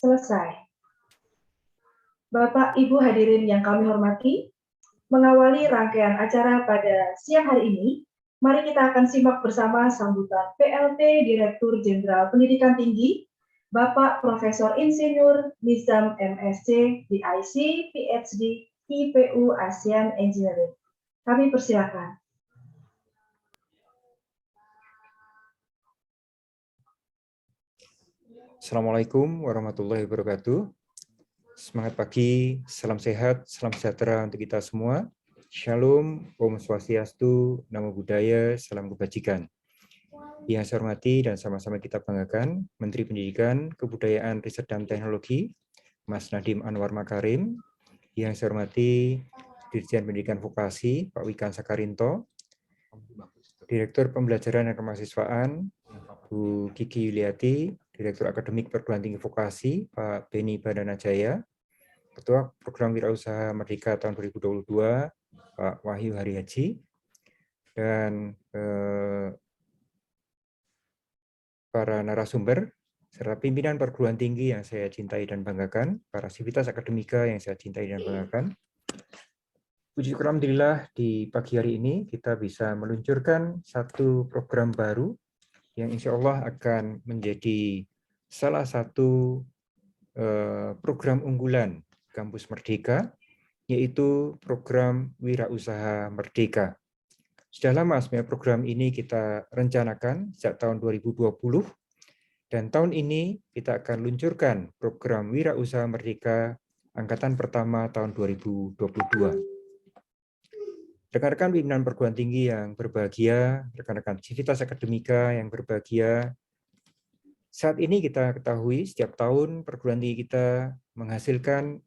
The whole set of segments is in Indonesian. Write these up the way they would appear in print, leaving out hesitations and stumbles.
selesai. Bapak Ibu hadirin yang kami hormati, mengawali rangkaian acara pada siang hari ini, mari kita akan simak bersama sambutan PLT Direktur Jenderal Pendidikan Tinggi, Bapak Profesor Insinyur Nizam MSc, DIC, PhD, IPU ASEAN Engineering. Kami persilakan. Assalamualaikum warahmatullahi wabarakatuh. Semangat pagi, salam sehat, salam sejahtera untuk kita semua. Shalom, Om Swastiastu, Namo Buddhaya, salam kebajikan. Yang saya hormati dan sama-sama kita banggakan, Menteri Pendidikan, Kebudayaan, Riset dan Teknologi, Mas Nadiem Anwar Makarim. Yang saya hormati, Dirjen Pendidikan Vokasi, Pak Wikan Sakarinto, Direktur Pembelajaran dan Kemahasiswaan, Bu Kiki Yuliati, Direktur Akademik Perguruan Tinggi Vokasi, Pak Beni Badanajaya, Ketua Program Wirausaha Merdeka tahun 2022, Pak Wahyu Harihaji, dan para narasumber, serta pimpinan perguruan tinggi yang saya cintai dan banggakan, para sivitas akademika yang saya cintai dan banggakan. Puji syukur alhamdulillah di pagi hari ini kita bisa meluncurkan satu program baru yang insya Allah akan menjadi salah satu program unggulan Kampus Merdeka, yaitu program Wirausaha Merdeka. Sudah lama sebenarnya program ini kita rencanakan sejak tahun 2020, dan tahun ini kita akan luncurkan program Wirausaha Merdeka angkatan pertama tahun 2022. Rekan-rekan pimpinan perguruan tinggi yang berbahagia, rekan-rekan sivitas akademika yang berbahagia, saat ini kita ketahui setiap tahun perguruan tinggi kita menghasilkan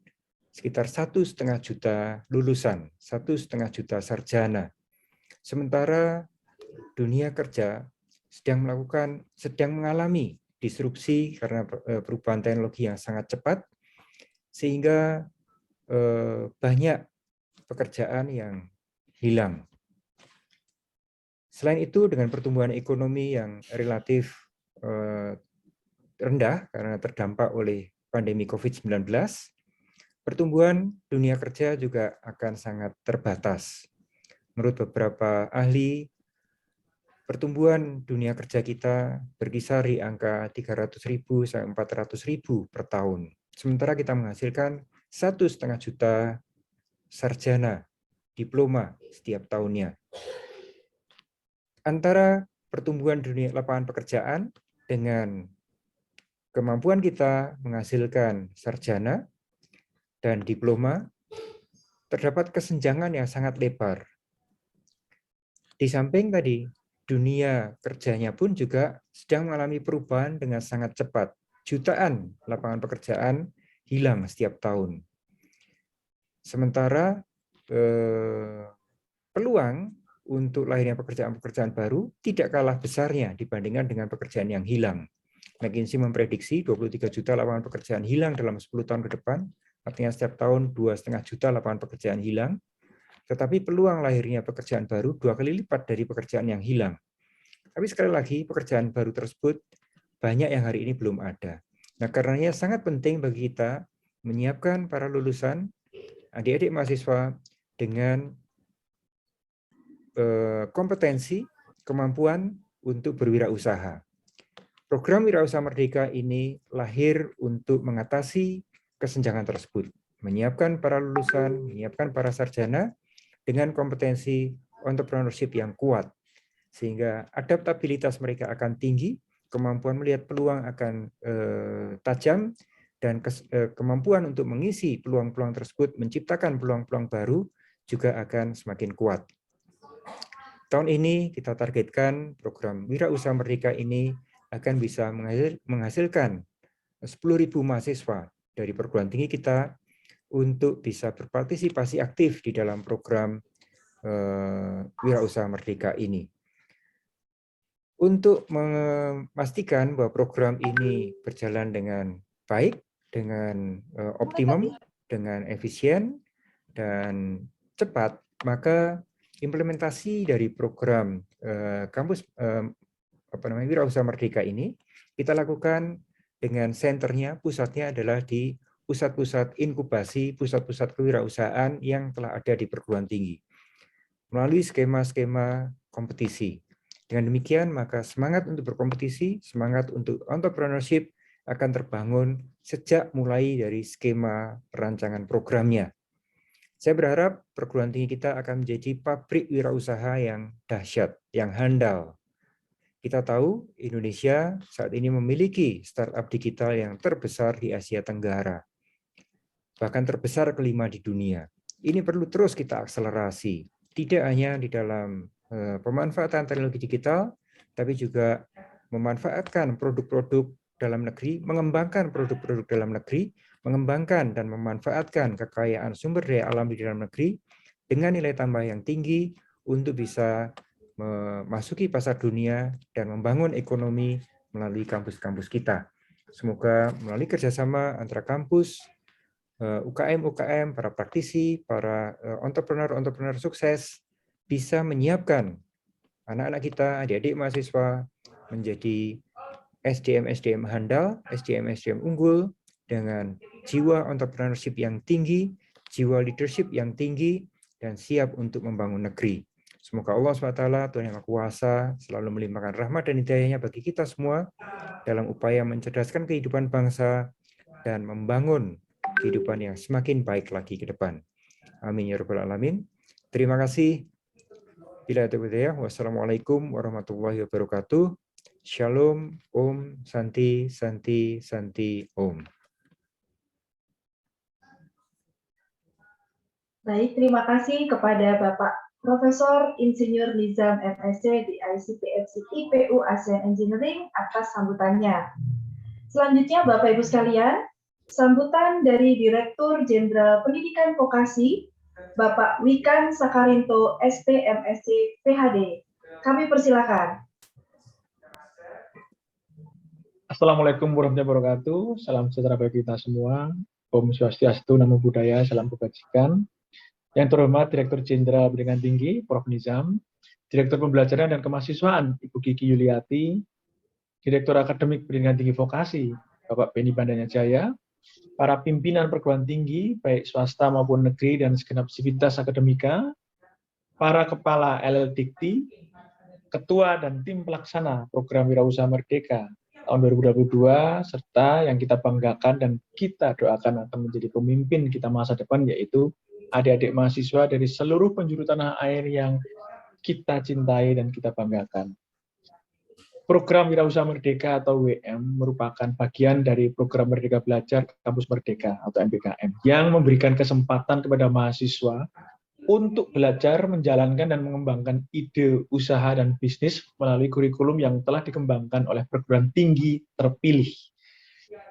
sekitar 1,5 juta lulusan, 1,5 juta sarjana. Sementara dunia kerja sedang mengalami disrupsi karena perubahan teknologi yang sangat cepat, sehingga banyak pekerjaan yang hilang. Selain itu, dengan pertumbuhan ekonomi yang relatif rendah karena terdampak oleh pandemi COVID-19, pertumbuhan dunia kerja juga akan sangat terbatas. Menurut beberapa ahli, pertumbuhan dunia kerja kita berkisar di angka 300.000 sampai 400.000 per tahun. Sementara kita menghasilkan 1,5 juta sarjana diploma setiap tahunnya. Antara pertumbuhan dunia lapangan pekerjaan dengan kemampuan kita menghasilkan sarjana dan diploma, terdapat kesenjangan yang sangat lebar. Di samping tadi, dunia kerjanya pun juga sedang mengalami perubahan dengan sangat cepat. Jutaan lapangan pekerjaan hilang setiap tahun. Sementara peluang untuk lahirnya pekerjaan-pekerjaan baru tidak kalah besarnya dibandingkan dengan pekerjaan yang hilang. McKinsey memprediksi 23 juta lapangan pekerjaan hilang dalam 10 tahun ke depan, artinya setiap tahun 2,5 juta lapangan pekerjaan hilang, tetapi peluang lahirnya pekerjaan baru 2 kali lipat dari pekerjaan yang hilang. Tapi sekali lagi, pekerjaan baru tersebut banyak yang hari ini belum ada. Nah, karenanya sangat penting bagi kita menyiapkan para lulusan, adik-adik mahasiswa dengan kompetensi, kemampuan untuk berwirausaha. Program Wirausaha Merdeka ini lahir untuk mengatasi kesenjangan tersebut, menyiapkan para lulusan, menyiapkan para sarjana dengan kompetensi entrepreneurship yang kuat, sehingga adaptabilitas mereka akan tinggi, kemampuan melihat peluang akan tajam, dan kemampuan untuk mengisi peluang-peluang tersebut, menciptakan peluang-peluang baru juga akan semakin kuat. Tahun ini kita targetkan program Wirausaha Merdeka ini akan bisa menghasilkan 10.000 mahasiswa dari perguruan tinggi kita untuk bisa berpartisipasi aktif di dalam program Wirausaha Merdeka ini. Untuk memastikan bahwa program ini berjalan dengan baik, dengan optimum, dengan efisien, dan cepat, maka implementasi dari program kampus Wirausaha Merdeka ini kita lakukan dengan senternya, pusatnya adalah di pusat-pusat inkubasi, pusat-pusat kewirausahaan yang telah ada di perguruan tinggi melalui skema-skema kompetisi. Dengan demikian, maka semangat untuk berkompetisi, semangat untuk entrepreneurship akan terbangun sejak mulai dari skema perancangan programnya. Saya berharap perguruan tinggi kita akan menjadi pabrik wirausaha yang dahsyat, yang handal. Kita tahu Indonesia saat ini memiliki startup digital yang terbesar di Asia Tenggara, bahkan terbesar kelima di dunia. Ini perlu terus kita akselerasi, tidak hanya di dalam pemanfaatan teknologi digital, tapi juga memanfaatkan produk-produk dalam negeri, mengembangkan produk-produk dalam negeri, mengembangkan dan memanfaatkan kekayaan sumber daya alam di dalam negeri dengan nilai tambah yang tinggi untuk bisa memasuki pasar dunia dan membangun ekonomi melalui kampus-kampus kita. Semoga melalui kerjasama antara kampus, UKM, para praktisi, para entrepreneur sukses bisa menyiapkan anak-anak kita, adik-adik mahasiswa menjadi SDM handal, SDM unggul dengan jiwa entrepreneurship yang tinggi, jiwa leadership yang tinggi, dan siap untuk membangun negeri. Semoga Allah SWT, Tuhan Yang Maha Kuasa, selalu melimpahkan rahmat dan hidayahnya bagi kita semua dalam upaya mencerdaskan kehidupan bangsa dan membangun kehidupan yang semakin baik lagi ke depan. Amin ya rabbal alamin. Terima kasih. Bila taufiq, wassalamualaikum warahmatullahi wabarakatuh. Shalom, Om, Santi, Santi, Santi, Om. Baik, terima kasih kepada Bapak Profesor Insinyur Nizam MSc di ICPFC IPU ASEAN Engineering atas sambutannya. Selanjutnya, Bapak Ibu sekalian, sambutan dari Direktur Jenderal Pendidikan Vokasi, Bapak Wikan Sakarinto, SP MSc PhD. Kami persilakan. Assalamualaikum warahmatullahi wabarakatuh. Salam sejahtera bagi kita semua. Om Swastiastu, Namo Buddhaya, salam kebajikan. Yang terhormat Direktur Jenderal Pendidikan Tinggi, Prof. Nizam, Direktur Pembelajaran dan Kemahasiswaan, Ibu Kiki Yuliati, Direktur Akademik Pendidikan Tinggi Vokasi, Bapak Beni Bandanya Jaya, para pimpinan perguruan tinggi, baik swasta maupun negeri dan segenap sivitas akademika, para kepala LLDikti, ketua dan tim pelaksana program Wirausaha Merdeka tahun 2022, serta yang kita banggakan dan kita doakan akan menjadi pemimpin kita masa depan, yaitu adik-adik mahasiswa dari seluruh penjuru tanah air yang kita cintai dan kita banggakan. Program Wirausaha Merdeka atau WM merupakan bagian dari program Merdeka Belajar Kampus Merdeka atau MBKM yang memberikan kesempatan kepada mahasiswa untuk belajar, menjalankan dan mengembangkan ide usaha dan bisnis melalui kurikulum yang telah dikembangkan oleh perguruan tinggi terpilih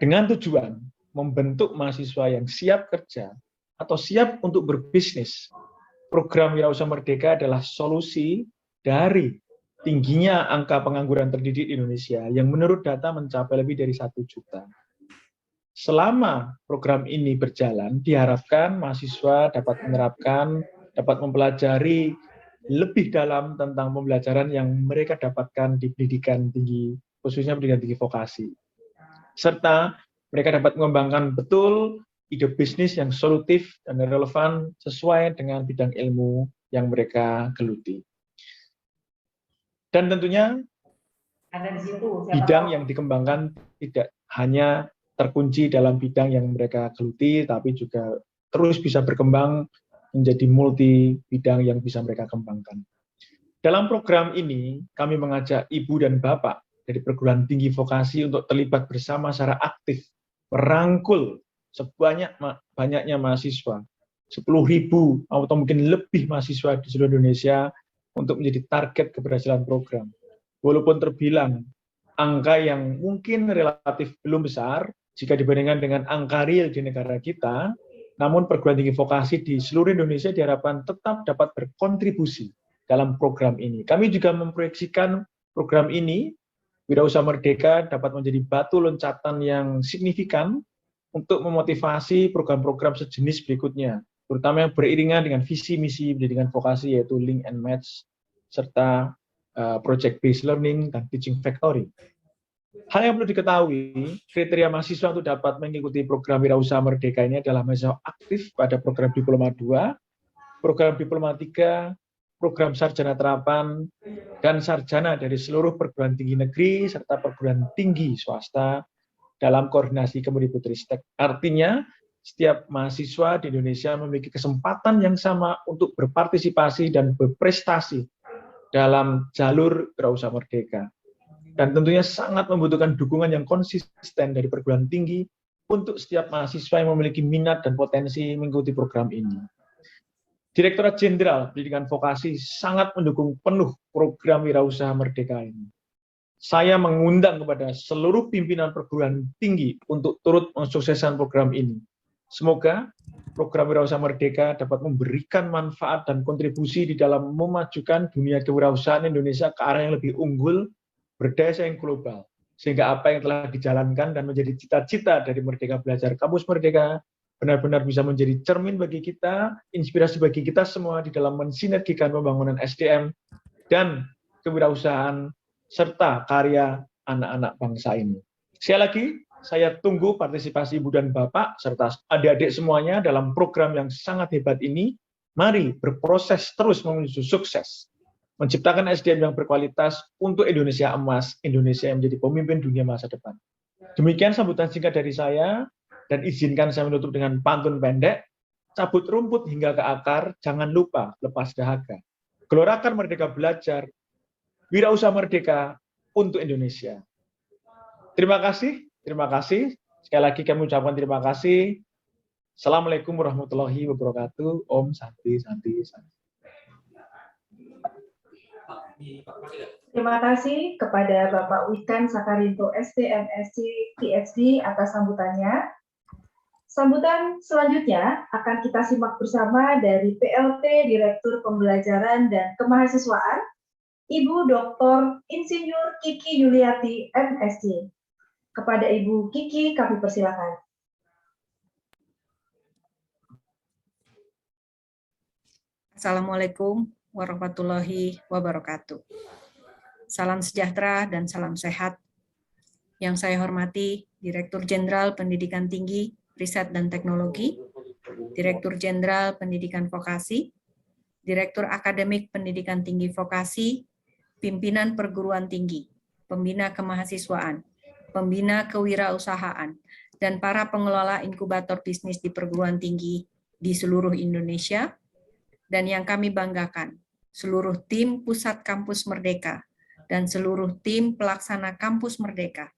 dengan tujuan membentuk mahasiswa yang siap kerja atau siap untuk berbisnis. Program Wirausaha Merdeka adalah solusi dari tingginya angka pengangguran terdidik di Indonesia yang menurut data mencapai lebih dari 1 juta. Selama program ini berjalan, diharapkan mahasiswa dapat menerapkan, dapat mempelajari lebih dalam tentang pembelajaran yang mereka dapatkan di pendidikan tinggi, khususnya pendidikan tinggi vokasi. Serta mereka dapat mengembangkan betul ide bisnis yang solutif dan relevan sesuai dengan bidang ilmu yang mereka geluti. Dan tentunya bidang yang dikembangkan tidak hanya terkunci dalam bidang yang mereka geluti, tapi juga terus bisa berkembang menjadi multi bidang yang bisa mereka kembangkan. Dalam program ini, kami mengajak ibu dan bapak dari perguruan tinggi vokasi untuk terlibat bersama secara aktif, merangkul sebanyak-banyaknya mahasiswa, 10.000 atau mungkin lebih mahasiswa di seluruh Indonesia untuk menjadi target keberhasilan program. Walaupun terbilang angka yang mungkin relatif belum besar jika dibandingkan dengan angka real di negara kita, namun perguruan tinggi vokasi di seluruh Indonesia diharapkan tetap dapat berkontribusi dalam program ini. Kami juga memproyeksikan program ini, Wirausaha Merdeka, dapat menjadi batu loncatan yang signifikan untuk memotivasi program-program sejenis berikutnya, terutama yang beriringan dengan visi misi pendidikan vokasi, yaitu link and match, serta project based learning dan teaching factory. Hal yang perlu diketahui, kriteria mahasiswa untuk dapat mengikuti program Wirausaha Merdeka ini adalah mahasiswa aktif pada program Diploma 2, program Diploma 3, program Sarjana Terapan, dan Sarjana dari seluruh perguruan tinggi negeri serta perguruan tinggi swasta dalam koordinasi Kemendikbudristek. Artinya, setiap mahasiswa di Indonesia memiliki kesempatan yang sama untuk berpartisipasi dan berprestasi dalam jalur Wirausaha Merdeka. Dan tentunya sangat membutuhkan dukungan yang konsisten dari perguruan tinggi untuk setiap mahasiswa yang memiliki minat dan potensi mengikuti program ini. Direktorat Jenderal Pendidikan Vokasi sangat mendukung penuh program Wirausaha Merdeka ini. Saya mengundang kepada seluruh pimpinan perguruan tinggi untuk turut mensukseskan program ini. Semoga program Wirausaha Merdeka dapat memberikan manfaat dan kontribusi di dalam memajukan dunia kewirausahaan Indonesia ke arah yang lebih unggul, berdaya saing global, sehingga apa yang telah dijalankan dan menjadi cita-cita dari Merdeka Belajar Kampus Merdeka benar-benar bisa menjadi cermin bagi kita, inspirasi bagi kita semua di dalam mensinergikan pembangunan SDM dan kewirausahaan serta karya anak-anak bangsa ini. Sekali lagi, saya tunggu partisipasi Ibu dan Bapak serta adik-adik semuanya dalam program yang sangat hebat ini. Mari berproses terus menuju sukses. Menciptakan SDM yang berkualitas untuk Indonesia emas, Indonesia yang menjadi pemimpin dunia masa depan. Demikian sambutan singkat dari saya, dan izinkan saya menutup dengan pantun pendek, cabut rumput hingga ke akar, jangan lupa lepas dahaga. Gelorakan Merdeka Belajar, Wirausaha Merdeka untuk Indonesia. Terima kasih. Sekali lagi kami ucapkan terima kasih. Assalamualaikum warahmatullahi wabarakatuh. Om Santi, Santi, Santi. Terima kasih kepada Bapak Wikan Sakarinto STMSc PhD atas sambutannya. Sambutan selanjutnya akan kita simak bersama dari PLT Direktur Pembelajaran dan Kemahasiswaan, Ibu Dr. Insinyur Kiki Yuliati, MSc. Kepada Ibu Kiki, kami persilakan. Assalamualaikum warahmatullahi wabarakatuh. Salam sejahtera dan salam sehat. Yang saya hormati Direktur Jenderal Pendidikan Tinggi, Riset dan Teknologi, Direktur Jenderal Pendidikan Vokasi, Direktur Akademik Pendidikan Tinggi Vokasi, Pimpinan Perguruan Tinggi, Pembina Kemahasiswaan, Pembina Kewirausahaan, dan para pengelola inkubator bisnis di perguruan tinggi di seluruh Indonesia, dan yang kami banggakan, seluruh tim Pusat Kampus Merdeka, dan seluruh tim pelaksana Kampus Merdeka.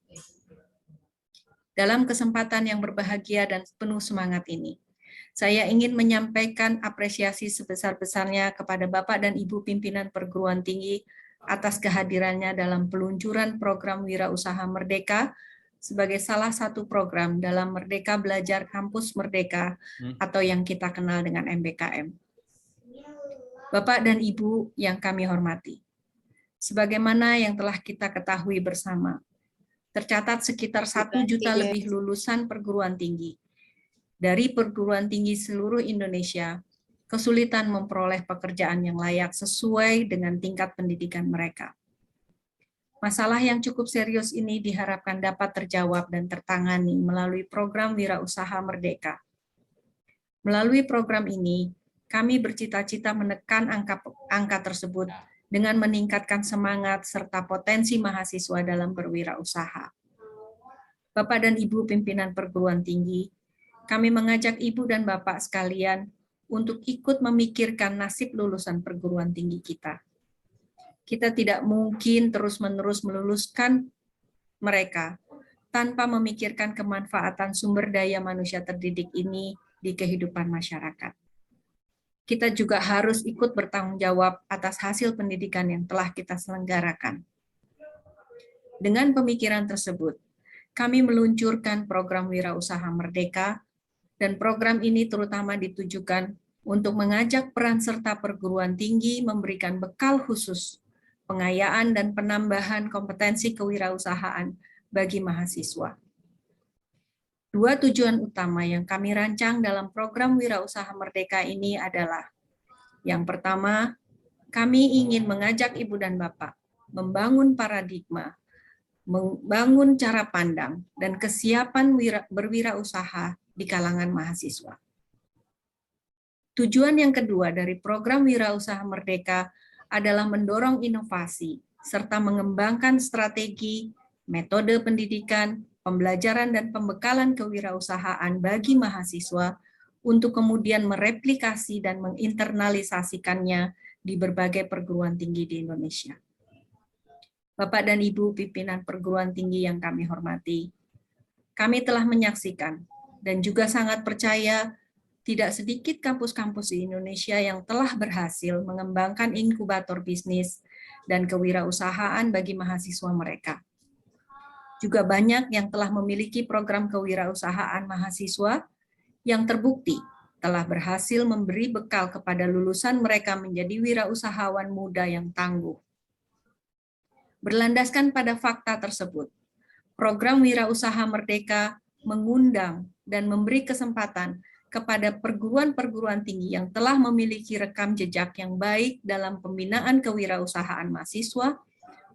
Dalam kesempatan yang berbahagia dan penuh semangat ini, saya ingin menyampaikan apresiasi sebesar-besarnya kepada Bapak dan Ibu pimpinan perguruan tinggi atas kehadirannya dalam peluncuran program Wirausaha Merdeka sebagai salah satu program dalam Merdeka Belajar Kampus Merdeka atau yang kita kenal dengan MBKM. Bapak dan Ibu yang kami hormati, sebagaimana yang telah kita ketahui bersama, tercatat sekitar 1 juta lebih lulusan perguruan tinggi dari perguruan tinggi seluruh Indonesia kesulitan memperoleh pekerjaan yang layak sesuai dengan tingkat pendidikan mereka. Masalah yang cukup serius ini diharapkan dapat terjawab dan tertangani melalui program Wirausaha Merdeka. Melalui program ini, kami bercita-cita menekan angka tersebut dengan meningkatkan semangat serta potensi mahasiswa dalam berwirausaha. Bapak dan Ibu pimpinan perguruan tinggi, kami mengajak Ibu dan Bapak sekalian untuk ikut memikirkan nasib lulusan perguruan tinggi kita. Kita tidak mungkin terus-menerus meluluskan mereka tanpa memikirkan kemanfaatan sumber daya manusia terdidik ini di kehidupan masyarakat. Kita juga harus ikut bertanggung jawab atas hasil pendidikan yang telah kita selenggarakan. Dengan pemikiran tersebut, kami meluncurkan program Wirausaha Merdeka, dan program ini terutama ditujukan untuk mengajak peran serta perguruan tinggi memberikan bekal khusus, pengayaan dan penambahan kompetensi kewirausahaan bagi mahasiswa. 2 tujuan utama yang kami rancang dalam program Wirausaha Merdeka ini adalah, yang pertama, kami ingin mengajak Ibu dan Bapak membangun paradigma membangun cara pandang dan kesiapan berwirausaha di kalangan mahasiswa. Tujuan yang kedua dari program Wirausaha Merdeka adalah mendorong inovasi serta mengembangkan strategi, metode pendidikan, pembelajaran dan pembekalan kewirausahaan bagi mahasiswa untuk kemudian mereplikasi dan menginternalisasikannya di berbagai perguruan tinggi di Indonesia. Bapak dan Ibu pimpinan perguruan tinggi yang kami hormati, kami telah menyaksikan dan juga sangat percaya tidak sedikit kampus-kampus di Indonesia yang telah berhasil mengembangkan inkubator bisnis dan kewirausahaan bagi mahasiswa mereka. Juga banyak yang telah memiliki program kewirausahaan mahasiswa yang terbukti telah berhasil memberi bekal kepada lulusan mereka menjadi wirausahawan muda yang tangguh. Berlandaskan pada fakta tersebut, program Wirausaha Merdeka mengundang dan memberi kesempatan kepada perguruan-perguruan tinggi yang telah memiliki rekam jejak yang baik dalam pembinaan kewirausahaan mahasiswa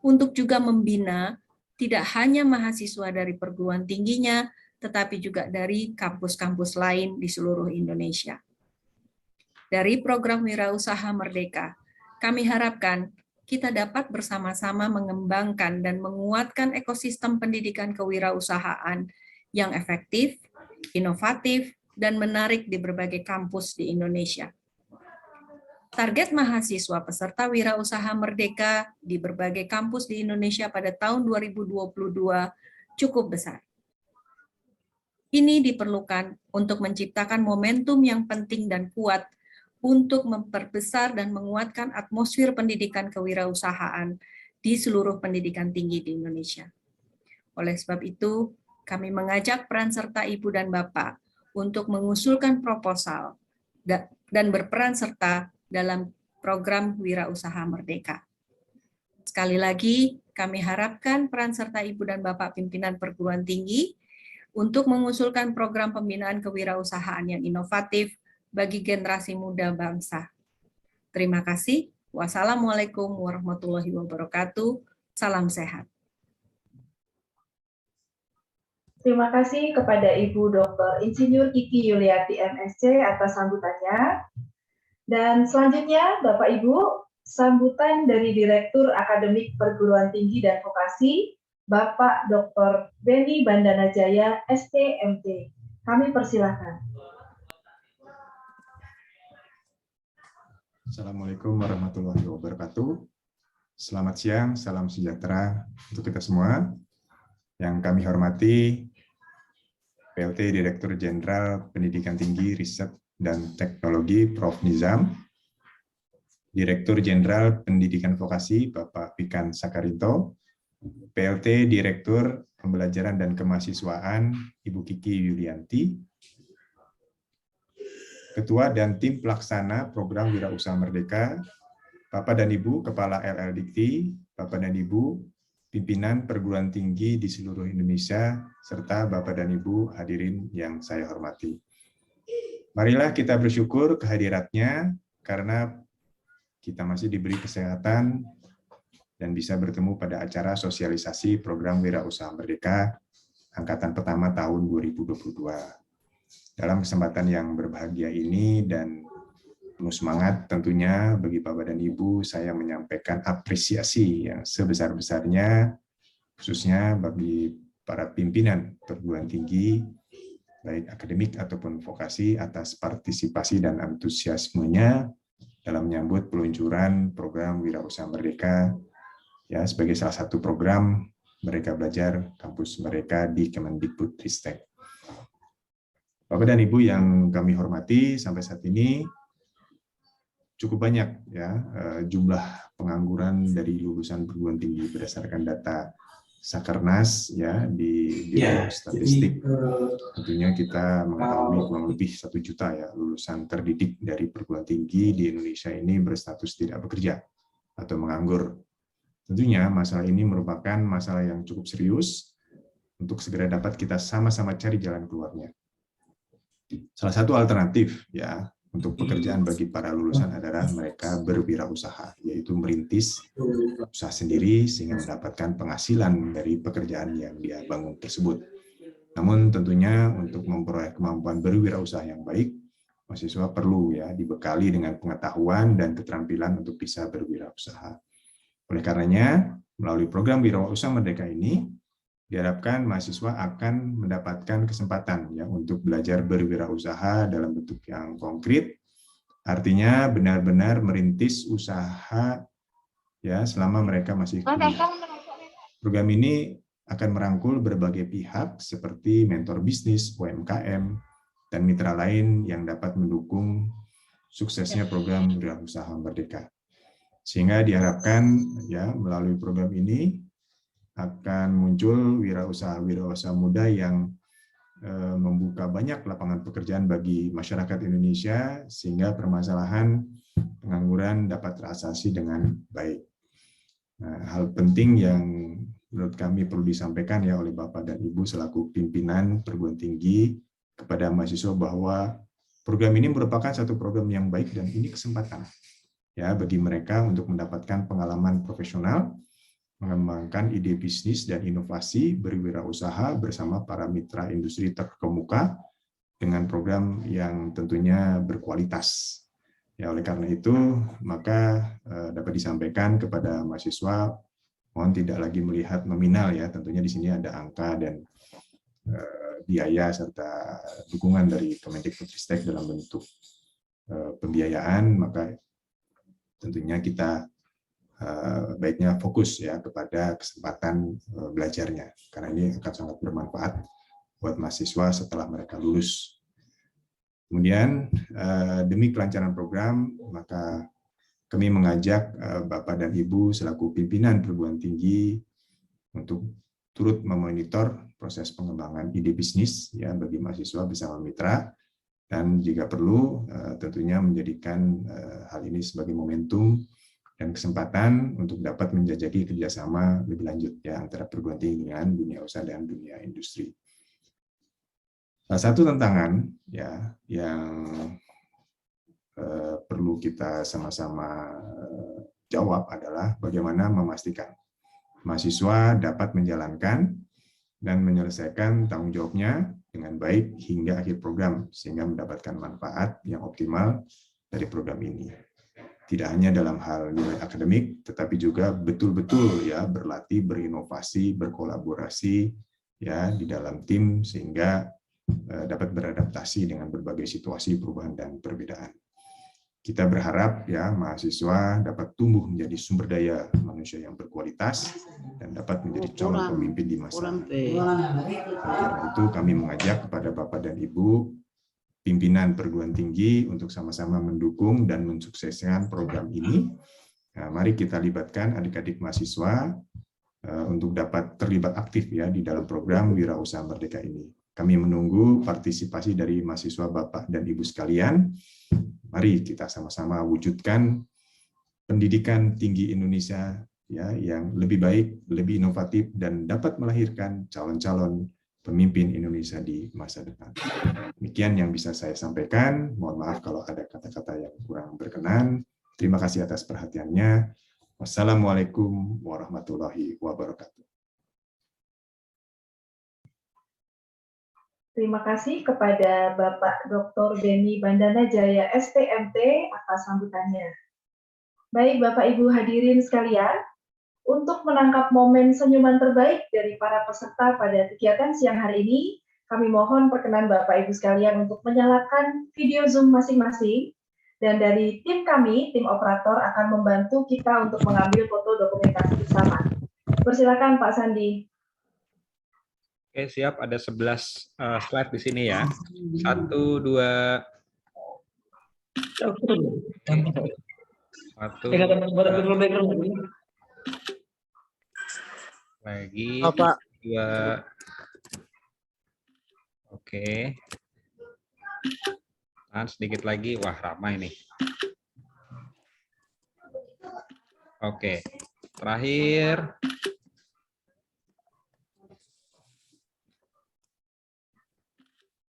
untuk juga membina tidak hanya mahasiswa dari perguruan tingginya, tetapi juga dari kampus-kampus lain di seluruh Indonesia. Dari program Wirausaha Merdeka, kami harapkan kita dapat bersama-sama mengembangkan dan menguatkan ekosistem pendidikan kewirausahaan yang efektif, inovatif, dan menarik di berbagai kampus di Indonesia. Target mahasiswa peserta Wirausaha Merdeka di berbagai kampus di Indonesia pada tahun 2022 cukup besar. Ini diperlukan untuk menciptakan momentum yang penting dan kuat untuk memperbesar dan menguatkan atmosfer pendidikan kewirausahaan di seluruh pendidikan tinggi di Indonesia. Oleh sebab itu, kami mengajak peran serta Ibu dan Bapak untuk mengusulkan proposal dan berperan serta dalam program Wirausaha Merdeka. Sekali lagi, kami harapkan peran serta Ibu dan Bapak pimpinan perguruan tinggi untuk mengusulkan program pembinaan kewirausahaan yang inovatif bagi generasi muda bangsa. Terima kasih. Wassalamualaikum warahmatullahi wabarakatuh. Salam sehat. Terima kasih kepada Ibu Dr. Insinyur Kiki Yuliati MSc atas sambutannya. Dan selanjutnya, Bapak Ibu, sambutan dari Direktur Akademik Perguruan Tinggi dan Vokasi, Bapak Dr. Benny Bandanajaya, STMT. Kami persilahkan. Assalamualaikum warahmatullahi wabarakatuh. Selamat siang, salam sejahtera untuk kita semua. Yang kami hormati PLT Direktur Jenderal Pendidikan Tinggi, Riset, dan Teknologi Prof. Nizam, Direktur Jenderal Pendidikan Vokasi Bapak Pikan Sakarinto, PLT Direktur Pembelajaran dan Kemahasiswaan Ibu Kiki Yulianti, Ketua dan Tim Pelaksana Program Wirausaha Merdeka, Bapak dan Ibu Kepala LL Dikti, Bapak dan Ibu Pimpinan Perguruan Tinggi di seluruh Indonesia, serta Bapak dan Ibu hadirin yang saya hormati. Marilah kita bersyukur kehadiratnya karena kita masih diberi kesehatan dan bisa bertemu pada acara sosialisasi Program Wirausaha Merdeka Angkatan Pertama tahun 2022. Dalam kesempatan yang berbahagia ini dan penuh semangat tentunya bagi Bapak dan Ibu, saya menyampaikan apresiasi yang sebesar-besarnya, khususnya bagi para pimpinan perguruan tinggi, baik akademik ataupun vokasi, atas partisipasi dan antusiasmenya dalam menyambut peluncuran program Wirausaha Merdeka, ya, sebagai salah satu program Merdeka Belajar Kampus Merdeka di Kemendikbudristek. Bapak dan Ibu yang kami hormati, sampai saat ini cukup banyak ya jumlah pengangguran dari lulusan perguruan tinggi berdasarkan data Sakernas ya di statistik. Tentunya kita mengetahui kurang lebih 1 juta ya lulusan terdidik dari perguruan tinggi di Indonesia ini berstatus tidak bekerja atau menganggur. Tentunya masalah ini merupakan masalah yang cukup serius untuk segera dapat kita sama-sama cari jalan keluarnya. Salah satu alternatif ya untuk pekerjaan bagi para lulusan adalah mereka berwirausaha, yaitu merintis usaha sendiri sehingga mendapatkan penghasilan dari pekerjaan yang dia bangun tersebut. Namun tentunya untuk memperoleh kemampuan berwirausaha yang baik, mahasiswa perlu ya dibekali dengan pengetahuan dan keterampilan untuk bisa berwirausaha. Oleh karenanya, melalui program Wirausaha Merdeka ini, diharapkan mahasiswa akan mendapatkan kesempatan ya untuk belajar berwirausaha dalam bentuk yang konkret, artinya benar-benar merintis usaha ya selama mereka masih kuliah. Program ini akan merangkul berbagai pihak seperti mentor bisnis, UMKM, dan mitra lain yang dapat mendukung suksesnya program Wirausaha Merdeka. Sehingga diharapkan ya melalui program ini akan muncul wirausaha muda yang membuka banyak lapangan pekerjaan bagi masyarakat Indonesia sehingga permasalahan pengangguran dapat teratasi dengan baik. Nah, hal penting yang menurut kami perlu disampaikan ya oleh Bapak dan Ibu selaku pimpinan perguruan tinggi kepada mahasiswa bahwa program ini merupakan satu program yang baik dan ini kesempatan ya bagi mereka untuk mendapatkan pengalaman profesional, mengembangkan ide bisnis dan inovasi berwirausaha bersama para mitra industri terkemuka dengan program yang tentunya berkualitas. Ya, oleh karena itu, maka dapat disampaikan kepada mahasiswa, mohon tidak lagi melihat nominal ya, tentunya di sini ada angka dan biaya serta dukungan dari Kemendikbudristek dalam bentuk pembiayaan, maka tentunya kita baiknya fokus ya kepada kesempatan belajarnya karena ini akan sangat bermanfaat buat mahasiswa setelah mereka lulus. Kemudian demi kelancaran program maka kami mengajak Bapak dan Ibu selaku pimpinan perguruan tinggi untuk turut memonitor proses pengembangan ide bisnis ya bagi mahasiswa bersama mitra dan jika perlu tentunya menjadikan hal ini sebagai momentum dan kesempatan untuk dapat menjajaki kerjasama lebih lanjut ya antara perguruan tinggi dengan dunia usaha dan dunia industri. Salah satu tantangan ya yang perlu kita sama-sama jawab adalah bagaimana memastikan mahasiswa dapat menjalankan dan menyelesaikan tanggung jawabnya dengan baik hingga akhir program sehingga mendapatkan manfaat yang optimal dari program ini. Tidak hanya dalam hal nilai akademik, tetapi juga betul-betul ya berlatih, berinovasi, berkolaborasi ya di dalam tim sehingga dapat beradaptasi dengan berbagai situasi perubahan dan perbedaan. Kita berharap ya mahasiswa dapat tumbuh menjadi sumber daya manusia yang berkualitas dan dapat menjadi calon pemimpin di masa depan. Karena itu kami mengajak kepada Bapak dan Ibu pimpinan perguruan tinggi untuk sama-sama mendukung dan mensukseskan program ini. Nah, mari kita libatkan adik-adik mahasiswa untuk dapat terlibat aktif ya di dalam program Wirausaha Merdeka ini. Kami menunggu partisipasi dari mahasiswa Bapak dan Ibu sekalian. Mari kita sama-sama wujudkan pendidikan tinggi Indonesia ya yang lebih baik, lebih inovatif dan dapat melahirkan calon-calon pemimpin Indonesia di masa depan. Demikian yang bisa saya sampaikan. Mohon maaf kalau ada kata-kata yang kurang berkenan. Terima kasih atas perhatiannya. Wassalamualaikum warahmatullahi wabarakatuh. Terima kasih kepada Bapak Dr. Beni Bandana Jaya STMT atas sambutannya. Baik Bapak Ibu hadirin sekalian, untuk menangkap momen senyuman terbaik dari para peserta pada kegiatan siang hari ini, kami mohon perkenan Bapak Ibu sekalian untuk menyalakan video Zoom masing-masing, dan dari tim kami, tim operator akan membantu kita untuk mengambil foto dokumentasi bersama. Persilakan Pak Sandi. Oke, siap. Ada 11 slide di sini ya. 1, 2, 1, lagi, 2, oke. Tahan sedikit lagi, wah ramai nih. Oke, terakhir.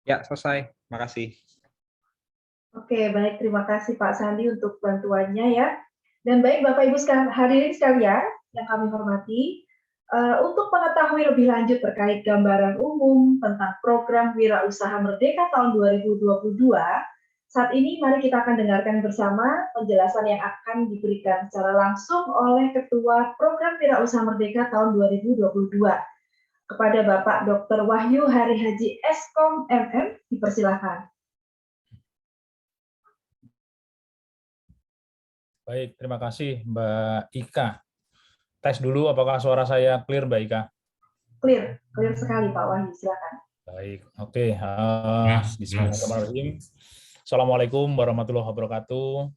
Ya, selesai. Makasih. Oke, baik. Terima kasih Pak Sandi untuk bantuannya ya. Dan baik Bapak Ibu hadirin sekalian yang kami hormati, untuk mengetahui lebih lanjut terkait gambaran umum tentang program Wirausaha Merdeka tahun 2022, saat ini mari kita akan dengarkan bersama penjelasan yang akan diberikan secara langsung oleh Ketua Program Wirausaha Merdeka tahun 2022 kepada Bapak Dr. Wahyu Hari Haji Eskom MM. Dipersilakan. Baik, terima kasih Mbak Ika. Tes dulu apakah suara saya clear Mbak Ika? Clear sekali Pak Wahyu, silakan. Baik, oke. Bismillahirrahmanirrahim. Assalamualaikum warahmatullahi wabarakatuh.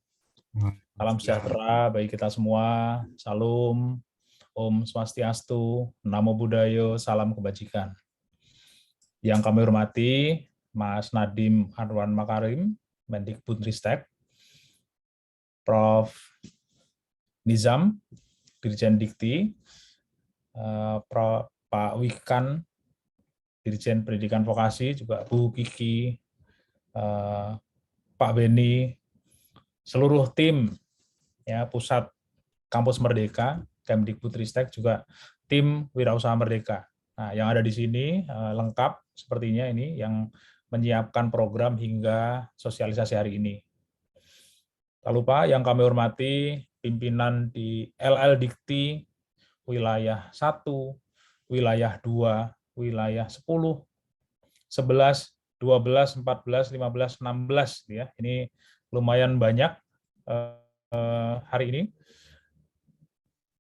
Salam sejahtera bagi kita semua. Salam, Om Swastiastu, Namo Buddhaya, salam kebajikan. Yang kami hormati Mas Nadiem Anwar Makarim, Mendikbudristek, Prof. Nizam, Dirjen Dikti, Pak Wikan, Dirjen Pendidikan Vokasi, juga Bu Kiki, Pak Beni, seluruh tim ya Pusat Kampus Merdeka, Kemdikbudristek, juga tim Wirausaha Merdeka. Nah, yang ada di sini lengkap sepertinya ini yang menyiapkan program hingga sosialisasi hari ini. Tak lupa yang kami hormati pimpinan di LL Dikti wilayah 1, wilayah 2, wilayah 10, 11, 12, 14, 15, 16 ya. Ini lumayan banyak hari ini.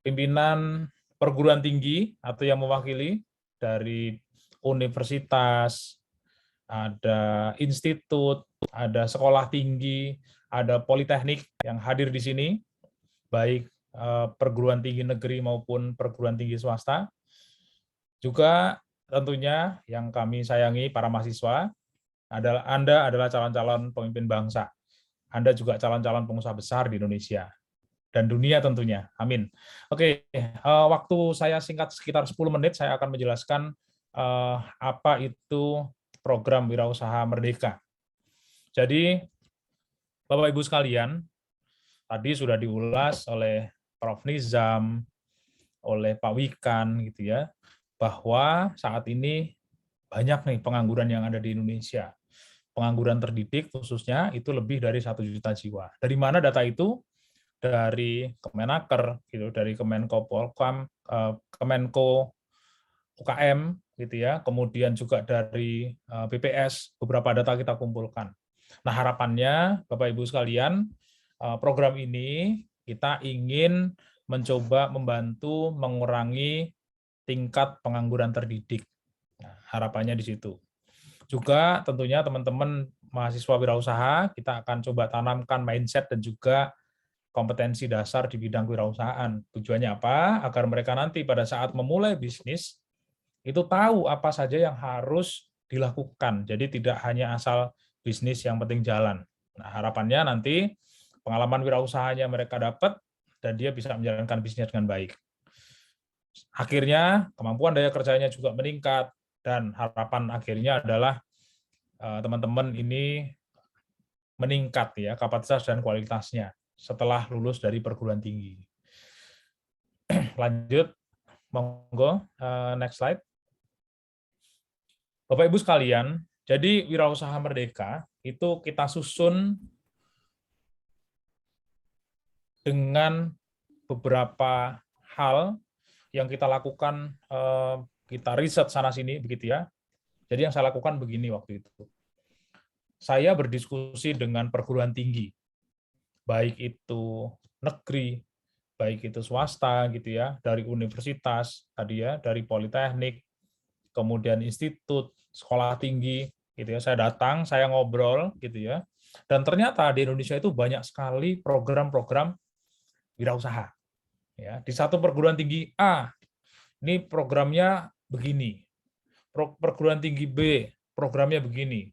Pimpinan perguruan tinggi atau yang mewakili dari universitas, ada institut, ada sekolah tinggi, ada politeknik yang hadir di sini, baik perguruan tinggi negeri maupun perguruan tinggi swasta. Juga tentunya yang kami sayangi para mahasiswa, Anda adalah calon-calon pemimpin bangsa. Anda juga calon-calon pengusaha besar di Indonesia dan dunia tentunya. Amin. Oke, waktu saya singkat sekitar 10 menit, saya akan menjelaskan apa itu program Wirausaha Merdeka. Jadi, Bapak Ibu sekalian, tadi sudah diulas oleh Prof. Nizam, oleh Pak Wikan, gitu ya, bahwa saat ini banyak nih pengangguran yang ada di Indonesia. Pengangguran terdidik khususnya itu lebih dari 1 juta jiwa. Dari mana data itu? Dari Kemenaker, gitu, dari Kemenko Polhukam, Kemenko UKM, gitu ya, kemudian juga dari BPS, beberapa data kita kumpulkan. Nah, harapannya Bapak Ibu sekalian, program ini kita ingin mencoba membantu mengurangi tingkat pengangguran terdidik. Nah, harapannya di situ. Juga tentunya teman-teman mahasiswa wirausaha, kita akan coba tanamkan mindset dan juga kompetensi dasar di bidang kewirausahaan. Tujuannya apa? Agar mereka nanti pada saat memulai bisnis, itu tahu apa saja yang harus dilakukan. Jadi tidak hanya asal bisnis yang penting jalan. Nah, harapannya nanti pengalaman wirausahanya mereka dapat dan dia bisa menjalankan bisnisnya dengan baik. Akhirnya kemampuan daya kerjanya juga meningkat dan harapan akhirnya adalah teman-teman ini meningkat ya kapasitas dan kualitasnya setelah lulus dari perguruan tinggi. Lanjut, monggo next slide. Bapak Ibu sekalian, jadi Wirausaha Merdeka itu kita susun dengan beberapa hal yang kita lakukan, kita riset sana-sini, begitu ya. Jadi yang saya lakukan begini waktu itu. Saya berdiskusi dengan perguruan tinggi, baik itu negeri, baik itu swasta, gitu ya, dari universitas, tadi ya, dari politeknik, kemudian institut, sekolah tinggi, gitu ya. Saya datang, saya ngobrol, gitu ya. Dan ternyata di Indonesia itu banyak sekali program-program wirausaha. Ya, di satu perguruan tinggi A, ini programnya begini. Perguruan tinggi B, programnya begini.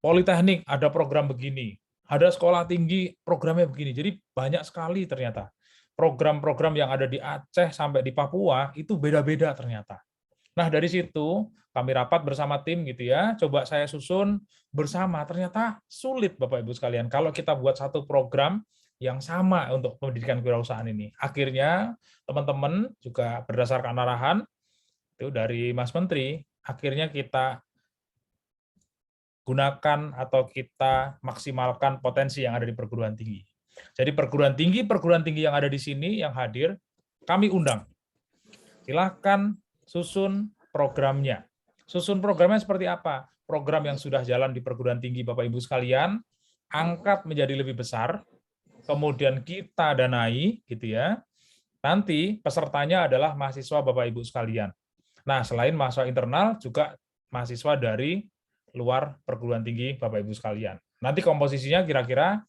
Politeknik ada program begini. Ada sekolah tinggi programnya begini. Jadi banyak sekali ternyata. Program-program yang ada di Aceh sampai di Papua itu beda-beda ternyata. Nah, dari situ kami rapat bersama tim gitu ya, coba saya susun bersama. Ternyata sulit Bapak Ibu sekalian kalau kita buat satu program yang sama untuk pendidikan kewirausahaan ini. Akhirnya teman-teman juga berdasarkan arahan itu dari Mas Menteri, akhirnya kita gunakan atau kita maksimalkan potensi yang ada di perguruan tinggi. Jadi perguruan tinggi yang ada di sini yang hadir, kami undang. Silahkan susun programnya. Susun programnya seperti apa? Program yang sudah jalan di perguruan tinggi Bapak Ibu sekalian, angkat menjadi lebih besar, kemudian kita danai, gitu ya. Nanti pesertanya adalah mahasiswa Bapak Ibu sekalian. Nah, selain mahasiswa internal, juga mahasiswa dari luar perguruan tinggi Bapak Ibu sekalian. Nanti komposisinya kira-kira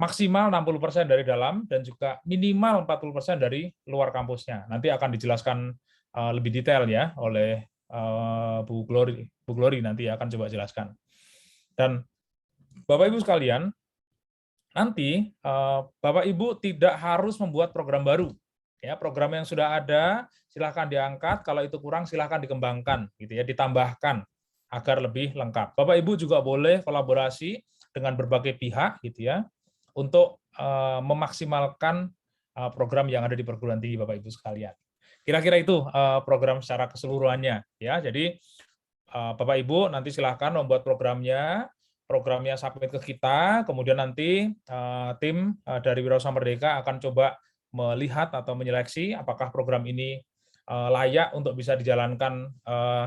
maksimal 60% dari dalam dan juga minimal 40% dari luar kampusnya. Nanti akan dijelaskan lebih detail ya oleh Bu Glory nanti akan coba jelaskan. Dan Bapak Ibu sekalian, nanti Bapak Ibu tidak harus membuat program baru. Ya, program yang sudah ada silahkan diangkat, kalau itu kurang silahkan dikembangkan gitu ya, ditambahkan agar lebih lengkap. Bapak Ibu juga boleh kolaborasi dengan berbagai pihak gitu ya untuk memaksimalkan program yang ada di perguruan tinggi Bapak Ibu sekalian. Kira-kira itu program secara keseluruhannya ya. Jadi Bapak Ibu nanti silahkan membuat programnya submit ke kita, kemudian nanti tim dari Wirausaha Merdeka akan coba melihat atau menyeleksi apakah program ini layak untuk bisa dijalankan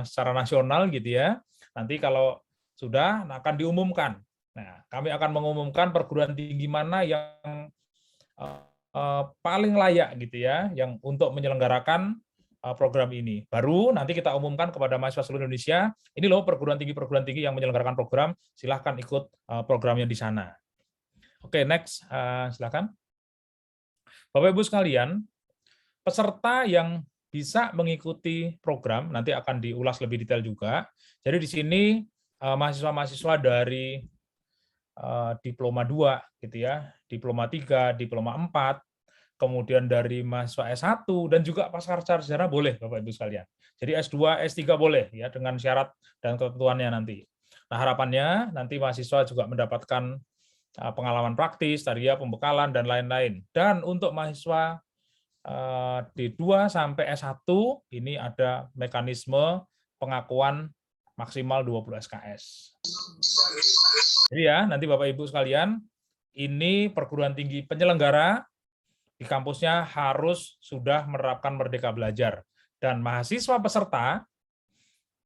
secara nasional gitu ya. Nanti kalau sudah akan diumumkan. Nah, kami akan mengumumkan perguruan tinggi mana yang paling layak gitu ya, yang untuk menyelenggarakan program ini. Baru nanti kita umumkan kepada mahasiswa seluruh Indonesia, ini loh perguruan tinggi yang menyelenggarakan program, silahkan ikut programnya di sana. Oke, next, silahkan. Bapak Ibu sekalian, peserta yang bisa mengikuti program nanti akan diulas lebih detail juga. Jadi di sini mahasiswa-mahasiswa dari diploma 2 gitu ya, diploma 3, diploma 4, kemudian dari mahasiswa S1 dan juga pasca sarjana boleh Bapak Ibu sekalian. Jadi S2, S3 boleh ya dengan syarat dan ketentuannya nanti. Nah, harapannya nanti mahasiswa juga mendapatkan pengalaman praktis, tadi ya pembekalan dan lain-lain. Dan untuk mahasiswa D2 sampai S1 ini ada mekanisme pengakuan maksimal 20 SKS. Jadi ya, nanti Bapak Ibu sekalian, ini perguruan tinggi penyelenggara di kampusnya harus sudah menerapkan Merdeka Belajar. Dan mahasiswa peserta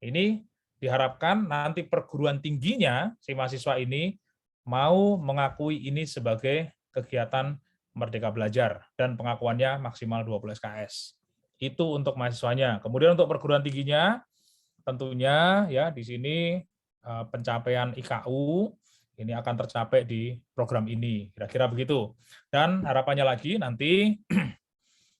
ini diharapkan nanti perguruan tingginya si mahasiswa ini mau mengakui ini sebagai kegiatan Merdeka Belajar dan pengakuannya maksimal 20 SKS. Itu untuk mahasiswanya. Kemudian untuk perguruan tingginya tentunya ya di sini pencapaian IKU ini akan tercapai di program ini. Kira-kira begitu. Dan harapannya lagi nanti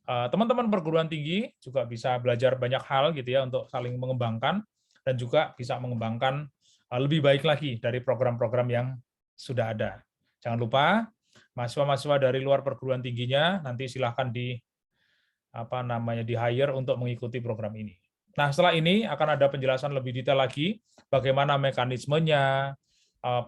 teman-teman perguruan tinggi juga bisa belajar banyak hal gitu ya untuk saling mengembangkan dan juga bisa mengembangkan lebih baik lagi dari program-program yang sudah ada. Jangan lupa mahasiswa-mahasiswa dari luar perguruan tingginya nanti silahkan di hire untuk mengikuti program ini. Nah, setelah ini akan ada penjelasan lebih detail lagi bagaimana mekanismenya,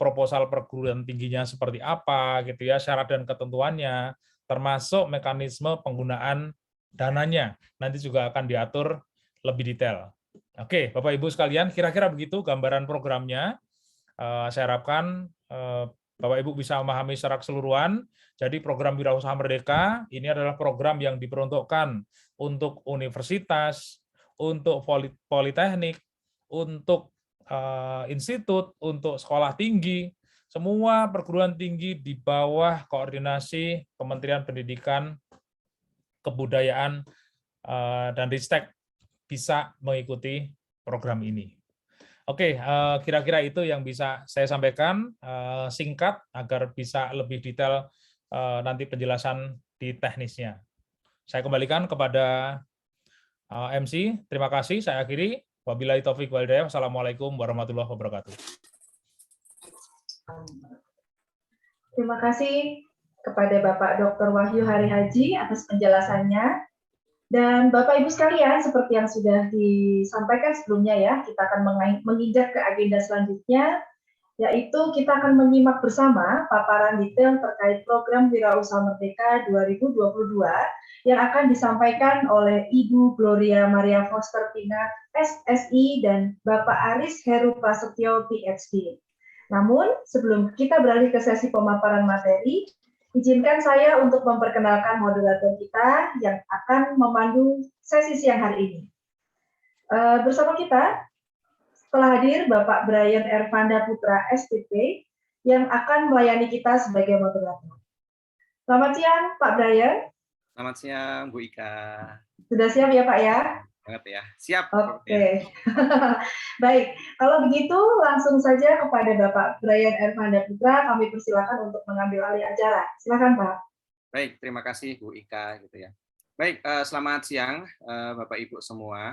proposal perguruan tingginya seperti apa gitu ya, syarat dan ketentuannya, termasuk mekanisme penggunaan dananya. Nanti juga akan diatur lebih detail. Oke, Bapak Ibu sekalian, kira-kira begitu gambaran programnya. Saya harapkan Bapak Ibu bisa memahami secara keseluruhan. Jadi program Wirausaha Merdeka ini adalah program yang diperuntukkan untuk universitas, untuk politeknik, untuk institut, untuk sekolah tinggi, semua perguruan tinggi di bawah koordinasi Kementerian Pendidikan, Kebudayaan, dan Ristek bisa mengikuti program ini. Oke, kira-kira itu yang bisa saya sampaikan singkat agar bisa lebih detail nanti penjelasan di teknisnya. Saya kembalikan kepada MC. Terima kasih. Saya akhiri. Wabillahi taufiq wal hidayah. Wassalamualaikum warahmatullahi wabarakatuh. Terima kasih kepada Bapak Dr. Wahyu Hari Haji atas penjelasannya. Dan Bapak Ibu sekalian, seperti yang sudah disampaikan sebelumnya ya, kita akan menginjak ke agenda selanjutnya, yaitu kita akan menyimak bersama paparan detail terkait program Wirausaha Merdeka 2022 yang akan disampaikan oleh Ibu Gloria Maria Foster Pina, SSI, dan Bapak Aris Heru Prasetyo, PhD. Namun, sebelum kita beralih ke sesi pemaparan materi, izinkan saya untuk memperkenalkan moderator kita yang akan memandu sesi siang hari ini. Bersama kita telah hadir Bapak Brian Ervanda Putra, STP, yang akan melayani kita sebagai moderator. Selamat siang, Pak Brian. Selamat siang, Bu Ika. Sudah siap ya, Pak ya? Banget ya. Siap. Oke. Baik, kalau begitu langsung saja kepada Bapak Brian Ervanda Putra, kami persilakan untuk mengambil alih acara. Silakan, Pak. Baik, terima kasih Bu Ika gitu ya. Baik, selamat siang Bapak Ibu semua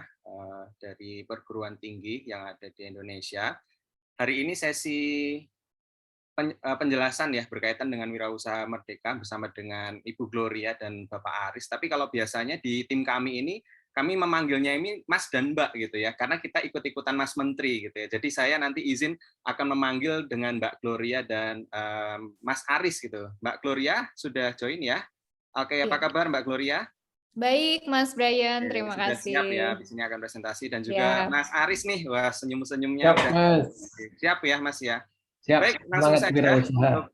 dari perguruan tinggi yang ada di Indonesia. Hari ini sesi penjelasan ya berkaitan dengan Wirausaha Merdeka bersama dengan Ibu Gloria dan Bapak Aris. Tapi kalau biasanya di tim kami ini kami memanggilnya ini Mas dan Mbak gitu ya, karena kita ikut-ikutan Mas Menteri gitu ya. Jadi saya nanti izin akan memanggil dengan Mbak Gloria dan Mas Aris gitu. Mbak Gloria sudah join ya? Oke, apa kabar Mbak Gloria? Baik, Mas Brian, terima sudah kasih. Siap ya, di sini akan presentasi dan juga Ya. Mas Aris nih, wah senyum-senyumnya. Siap, Mas. Siap ya, Mas ya. Siap. Baik, langsung saja Wirausaha. untuk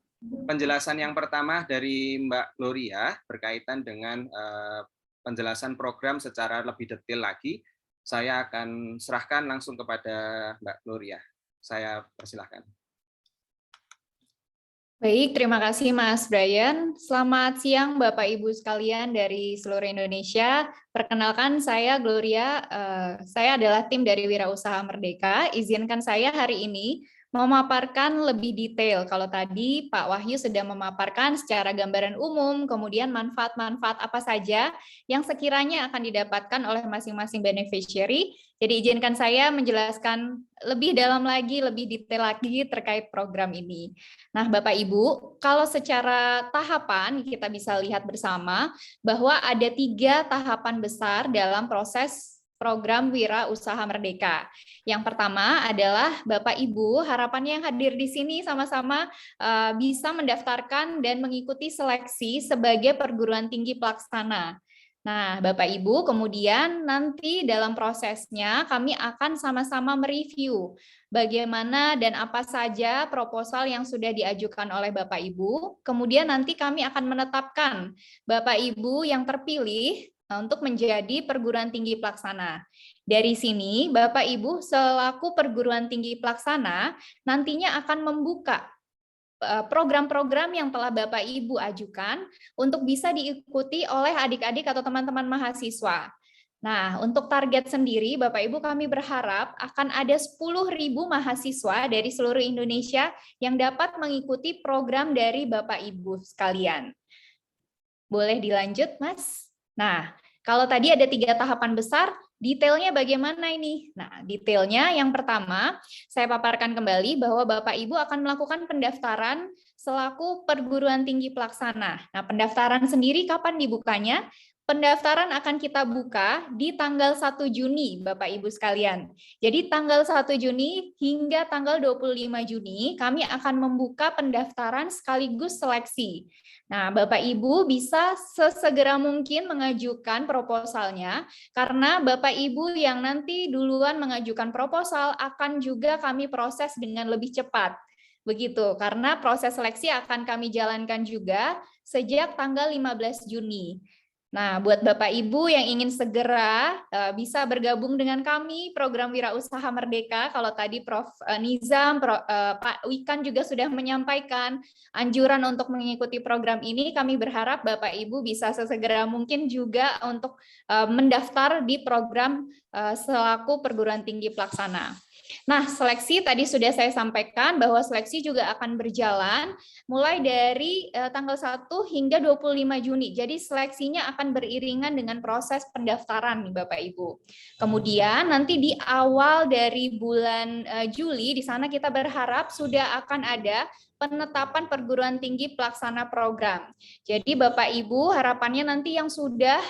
penjelasan yang pertama dari Mbak Gloria berkaitan dengan penjelasan program secara lebih detail lagi. Saya akan serahkan langsung kepada Mbak Gloria. Saya persilahkan. Baik, terima kasih Mas Brian. Selamat siang Bapak Ibu sekalian dari seluruh Indonesia. Perkenalkan saya Gloria, saya adalah tim dari Wirausaha Merdeka. Izinkan saya hari ini memaparkan lebih detail. Kalau tadi Pak Wahyu sudah memaparkan secara gambaran umum, kemudian manfaat-manfaat apa saja yang sekiranya akan didapatkan oleh masing-masing beneficiary. Jadi izinkan saya menjelaskan lebih dalam lagi, lebih detail lagi terkait program ini. Nah, Bapak Ibu, kalau secara tahapan kita bisa lihat bersama bahwa ada 3 tahapan besar dalam proses program Wirausaha Merdeka. Yang pertama adalah Bapak Ibu, harapannya yang hadir di sini sama-sama bisa mendaftarkan dan mengikuti seleksi sebagai perguruan tinggi pelaksana. Nah, Bapak Ibu, kemudian nanti dalam prosesnya kami akan sama-sama mereview bagaimana dan apa saja proposal yang sudah diajukan oleh Bapak Ibu. Kemudian nanti kami akan menetapkan Bapak Ibu yang terpilih untuk menjadi perguruan tinggi pelaksana. Dari sini, Bapak Ibu selaku perguruan tinggi pelaksana nantinya akan membuka program-program yang telah Bapak Ibu ajukan untuk bisa diikuti oleh adik-adik atau teman-teman mahasiswa. Nah, untuk target sendiri, Bapak Ibu kami berharap akan ada 10.000 mahasiswa dari seluruh Indonesia yang dapat mengikuti program dari Bapak Ibu sekalian. Boleh dilanjut, Mas? Nah, kalau tadi ada 3 tahapan besar, detailnya bagaimana ini? Nah, detailnya yang pertama, saya paparkan kembali bahwa Bapak Ibu akan melakukan pendaftaran selaku perguruan tinggi pelaksana. Nah, pendaftaran sendiri kapan dibukanya? Pendaftaran akan kita buka di tanggal 1 Juni, Bapak Ibu sekalian. Jadi tanggal 1 Juni hingga tanggal 25 Juni, kami akan membuka pendaftaran sekaligus seleksi. Nah, Bapak Ibu bisa sesegera mungkin mengajukan proposalnya, karena Bapak Ibu yang nanti duluan mengajukan proposal akan juga kami proses dengan lebih cepat. Begitu, karena proses seleksi akan kami jalankan juga sejak tanggal 15 Juni. Nah, buat Bapak Ibu yang ingin segera bisa bergabung dengan kami program Wirausaha Merdeka, kalau tadi Prof. Nizam, Pak Wikan juga sudah menyampaikan anjuran untuk mengikuti program ini, kami berharap Bapak Ibu bisa sesegera mungkin juga untuk mendaftar di program selaku perguruan tinggi pelaksana. Nah, seleksi tadi sudah saya sampaikan bahwa seleksi juga akan berjalan mulai dari tanggal 1 hingga 25 Juni. Jadi seleksinya akan beriringan dengan proses pendaftaran nih Bapak Ibu. Kemudian nanti di awal dari bulan Juli di sana kita berharap sudah akan ada penetapan perguruan tinggi pelaksana program. Jadi Bapak Ibu harapannya nanti yang sudah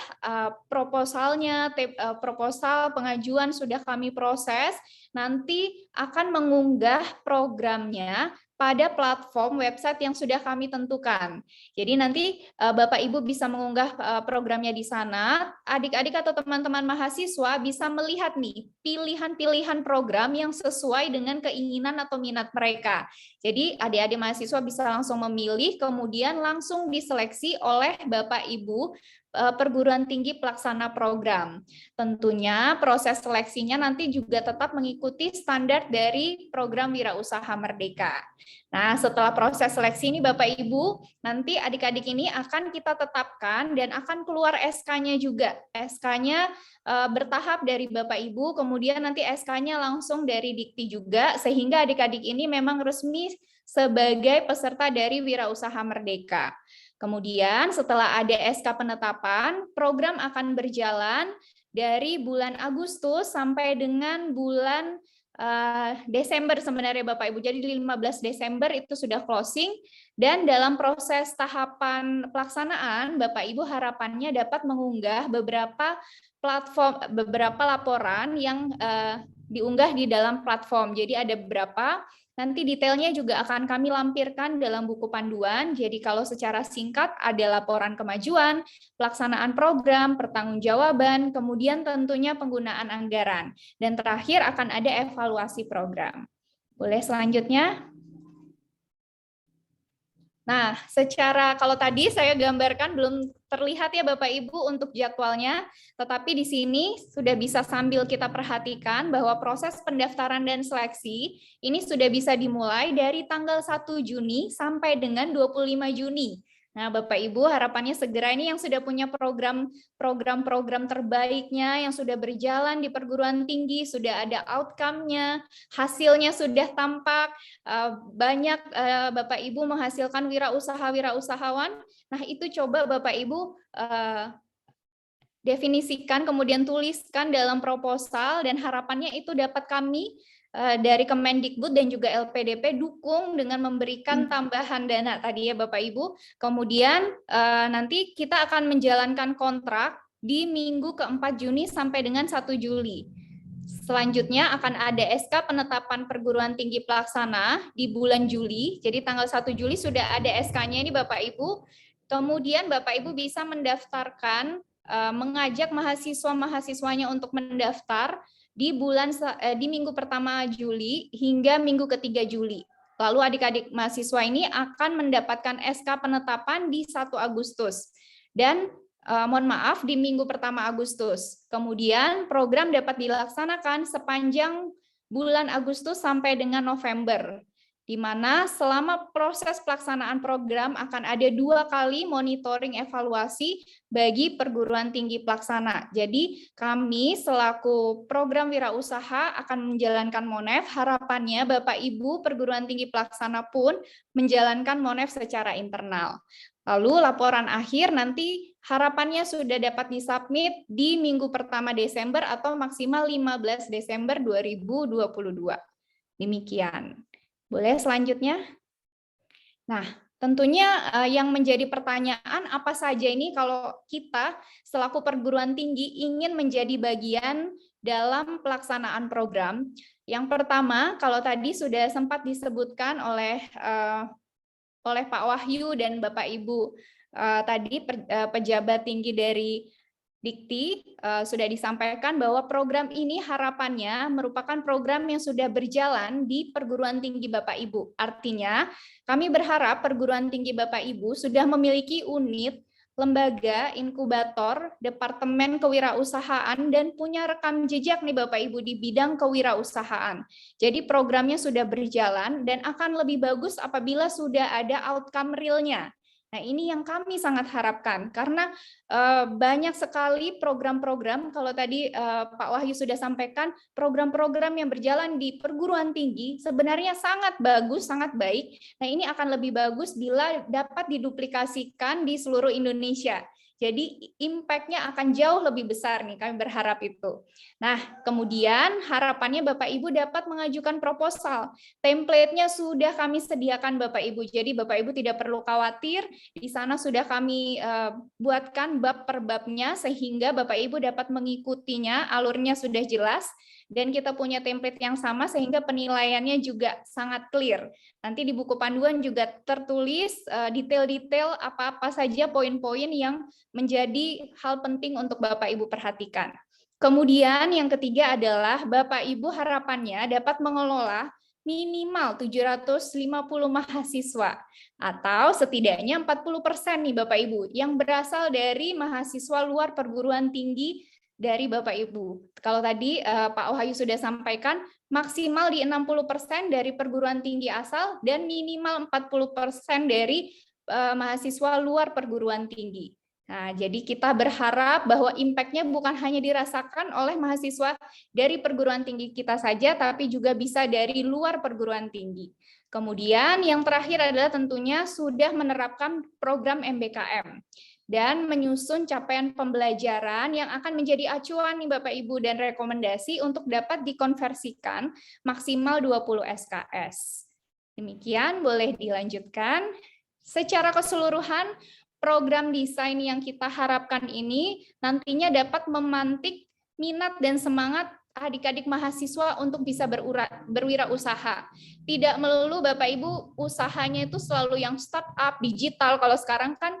proposalnya, proposal pengajuan sudah kami proses, nanti akan mengunggah programnya pada platform website yang sudah kami tentukan. Jadi nanti Bapak Ibu bisa mengunggah programnya di sana, adik-adik atau teman-teman mahasiswa bisa melihat nih pilihan-pilihan program yang sesuai dengan keinginan atau minat mereka. Jadi adik-adik mahasiswa bisa langsung memilih, kemudian langsung diseleksi oleh Bapak Ibu perguruan tinggi pelaksana program. Tentunya proses seleksinya nanti juga tetap mengikuti standar dari program Wirausaha Merdeka. Nah, setelah proses seleksi ini Bapak Ibu, nanti adik-adik ini akan kita tetapkan dan akan keluar SK-nya juga. SK-nya bertahap dari Bapak Ibu, kemudian nanti SK-nya langsung dari Dikti juga, sehingga adik-adik ini memang resmi sebagai peserta dari Wirausaha Merdeka. Kemudian setelah ada SK penetapan, program akan berjalan dari bulan Agustus sampai dengan bulan Desember sebenarnya Bapak Ibu. Jadi 15 Desember itu sudah closing, dan dalam proses tahapan pelaksanaan Bapak Ibu harapannya dapat mengunggah beberapa laporan yang diunggah di dalam platform. Jadi ada beberapa. Nanti detailnya juga akan kami lampirkan dalam buku panduan. Jadi kalau secara singkat ada laporan kemajuan, pelaksanaan program, pertanggungjawaban, kemudian tentunya penggunaan anggaran. Dan terakhir akan ada evaluasi program. Boleh selanjutnya? Nah, secara kalau tadi saya gambarkan belum terlihat ya Bapak Ibu untuk jadwalnya, tetapi di sini sudah bisa sambil kita perhatikan bahwa proses pendaftaran dan seleksi ini sudah bisa dimulai dari tanggal 1 Juni sampai dengan 25 Juni. Nah, Bapak Ibu harapannya segera ini yang sudah punya program terbaiknya, yang sudah berjalan di perguruan tinggi, sudah ada outcome-nya, hasilnya sudah tampak, banyak Bapak Ibu menghasilkan wirausahawan. Nah, itu coba Bapak Ibu definisikan, kemudian tuliskan dalam proposal, dan harapannya itu dapat kami dari Kemendikbud dan juga LPDP dukung dengan memberikan tambahan dana tadi ya Bapak Ibu. Kemudian nanti kita akan menjalankan kontrak di minggu ke-4 Juni sampai dengan 1 Juli. Selanjutnya akan ada SK penetapan perguruan tinggi pelaksana di bulan Juli. Jadi tanggal 1 Juli sudah ada SK-nya ini Bapak Ibu. Kemudian Bapak Ibu bisa mendaftarkan, mengajak mahasiswa-mahasiswanya untuk mendaftar di minggu pertama Juli hingga minggu ketiga Juli. Lalu adik-adik mahasiswa ini akan mendapatkan SK penetapan di 1 Agustus. Dan mohon maaf di minggu pertama Agustus. Kemudian program dapat dilaksanakan sepanjang bulan Agustus sampai dengan November, di mana selama proses pelaksanaan program akan ada 2 kali monitoring evaluasi bagi perguruan tinggi pelaksana. Jadi kami selaku program wirausaha akan menjalankan MONEF, harapannya Bapak Ibu perguruan tinggi pelaksana pun menjalankan MONEF secara internal. Lalu laporan akhir nanti harapannya sudah dapat disubmit di minggu pertama Desember atau maksimal 15 Desember 2022. Demikian. Boleh selanjutnya? Nah, tentunya yang menjadi pertanyaan apa saja ini kalau kita selaku perguruan tinggi ingin menjadi bagian dalam pelaksanaan program. Yang pertama, kalau tadi sudah sempat disebutkan oleh Pak Wahyu dan Bapak Ibu tadi pejabat tinggi dari Dikti sudah disampaikan bahwa program ini harapannya merupakan program yang sudah berjalan di perguruan tinggi Bapak Ibu. Artinya kami berharap perguruan tinggi Bapak Ibu sudah memiliki unit, lembaga, inkubator, departemen kewirausahaan, dan punya rekam jejak nih Bapak Ibu di bidang kewirausahaan. Jadi programnya sudah berjalan dan akan lebih bagus apabila sudah ada outcome real-nya. Nah, ini yang kami sangat harapkan karena banyak sekali program-program, kalau tadi Pak Wahyu sudah sampaikan, program-program yang berjalan di perguruan tinggi sebenarnya sangat bagus, sangat baik. Nah, ini akan lebih bagus bila dapat diduplikasikan di seluruh Indonesia. Jadi impact-nya akan jauh lebih besar nih, kami berharap itu. Nah, kemudian harapannya Bapak Ibu dapat mengajukan proposal. Template-nya sudah kami sediakan Bapak Ibu, jadi Bapak Ibu tidak perlu khawatir, di sana sudah kami buatkan bab per babnya sehingga Bapak Ibu dapat mengikutinya, alurnya sudah jelas, dan kita punya template yang sama sehingga penilaiannya juga sangat clear. Nanti di buku panduan juga tertulis detail-detail apa-apa saja poin-poin yang menjadi hal penting untuk Bapak Ibu perhatikan. Kemudian yang ketiga adalah Bapak Ibu harapannya dapat mengelola minimal 750 mahasiswa atau setidaknya 40% nih Bapak Ibu yang berasal dari mahasiswa luar perguruan tinggi dari Bapak Ibu. Kalau tadi Pak Wahyu sudah sampaikan, maksimal di 60% dari perguruan tinggi asal dan minimal 40% dari mahasiswa luar perguruan tinggi. Nah, jadi kita berharap bahwa impact-nya bukan hanya dirasakan oleh mahasiswa dari perguruan tinggi kita saja, tapi juga bisa dari luar perguruan tinggi. Kemudian yang terakhir adalah tentunya sudah menerapkan program MBKM dan menyusun capaian pembelajaran yang akan menjadi acuan nih Bapak Ibu dan rekomendasi untuk dapat dikonversikan maksimal 20 SKS. Demikian, boleh dilanjutkan. Secara keseluruhan, program desain yang kita harapkan ini nantinya dapat memantik minat dan semangat adik-adik mahasiswa untuk bisa berwirausaha. Tidak melulu Bapak Ibu usahanya itu selalu yang startup digital. Kalau sekarang kan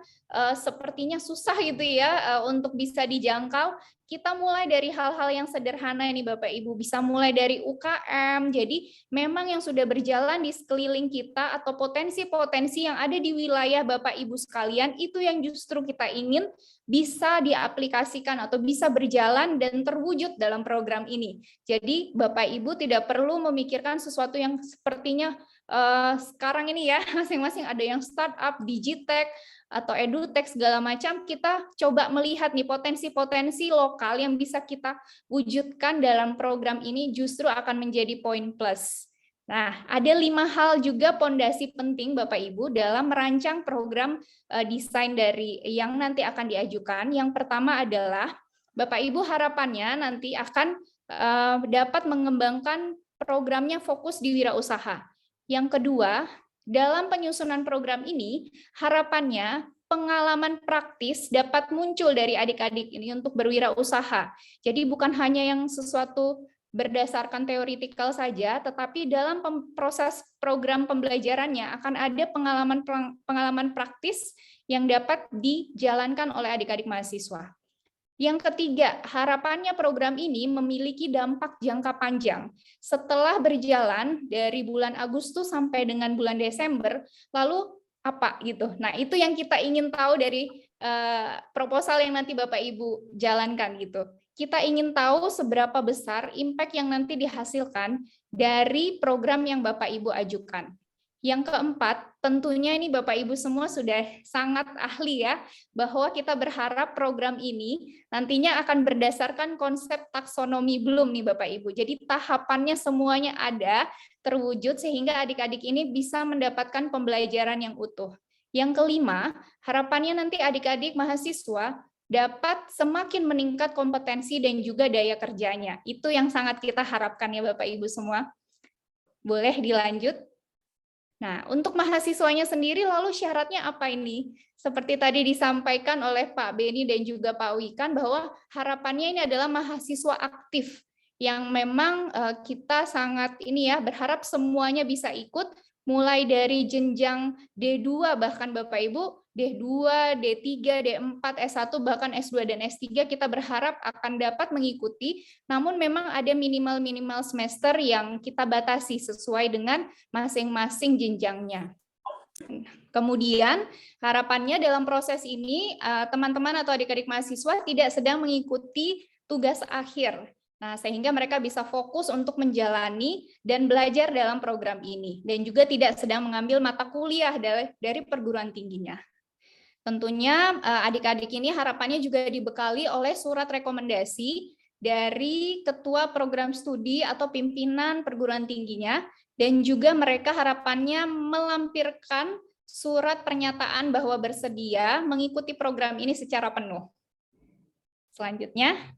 sepertinya susah gitu ya untuk bisa dijangkau. Kita mulai dari hal-hal yang sederhana ini Bapak Ibu, bisa mulai dari UKM. Jadi memang yang sudah berjalan di sekeliling kita atau potensi-potensi yang ada di wilayah Bapak Ibu sekalian itu yang justru kita ingin bisa diaplikasikan atau bisa berjalan dan terwujud dalam program ini. Jadi Bapak Ibu tidak perlu memikirkan sesuatu yang sepertinya sekarang ini ya, masing-masing ada yang startup, digitech, atau edutech segala macam. Kita coba melihat nih potensi-potensi lokal yang bisa kita wujudkan dalam program ini justru akan menjadi poin plus. Nah, ada 5 hal juga pondasi penting Bapak Ibu dalam merancang program desain dari yang nanti akan diajukan. Yang pertama adalah Bapak Ibu harapannya nanti akan dapat mengembangkan programnya fokus di wirausaha. Yang kedua, dalam penyusunan program ini harapannya pengalaman praktis dapat muncul dari adik-adik ini untuk berwirausaha. Jadi bukan hanya yang sesuatu berdasarkan teoritikal saja, tetapi dalam proses program pembelajarannya akan ada pengalaman praktis yang dapat dijalankan oleh adik-adik mahasiswa. Yang ketiga, harapannya program ini memiliki dampak jangka panjang. Setelah berjalan dari bulan Agustus sampai dengan bulan Desember, lalu apa gitu. Nah, itu yang kita ingin tahu dari proposal yang nanti Bapak Ibu jalankan gitu. Kita ingin tahu seberapa besar impact yang nanti dihasilkan dari program yang Bapak Ibu ajukan. Yang keempat, tentunya ini Bapak Ibu semua sudah sangat ahli ya, bahwa kita berharap program ini nantinya akan berdasarkan konsep taksonomi Bloom nih Bapak Ibu. Jadi tahapannya semuanya ada, terwujud sehingga adik-adik ini bisa mendapatkan pembelajaran yang utuh. Yang kelima, harapannya nanti adik-adik mahasiswa dapat semakin meningkat kompetensi dan juga daya kerjanya. Itu yang sangat kita harapkan ya Bapak Ibu semua. Boleh dilanjut? Nah, untuk mahasiswanya sendiri lalu syaratnya apa ini? Seperti tadi disampaikan oleh Pak Beni dan juga Pak Wikan bahwa harapannya ini adalah mahasiswa aktif yang memang kita sangat ini ya berharap semuanya bisa ikut mulai dari jenjang D2 bahkan Bapak Ibu D2, D3, D4, S1 bahkan S2 dan S3 kita berharap akan dapat mengikuti, namun memang ada minimal semester yang kita batasi sesuai dengan masing-masing jenjangnya. Kemudian harapannya dalam proses ini teman-teman atau adik-adik mahasiswa tidak sedang mengikuti tugas akhir. Nah, sehingga mereka bisa fokus untuk menjalani dan belajar dalam program ini dan juga tidak sedang mengambil mata kuliah dari perguruan tingginya. Tentunya adik-adik ini harapannya juga dibekali oleh surat rekomendasi dari ketua program studi atau pimpinan perguruan tingginya, dan juga mereka harapannya melampirkan surat pernyataan bahwa bersedia mengikuti program ini secara penuh. Selanjutnya,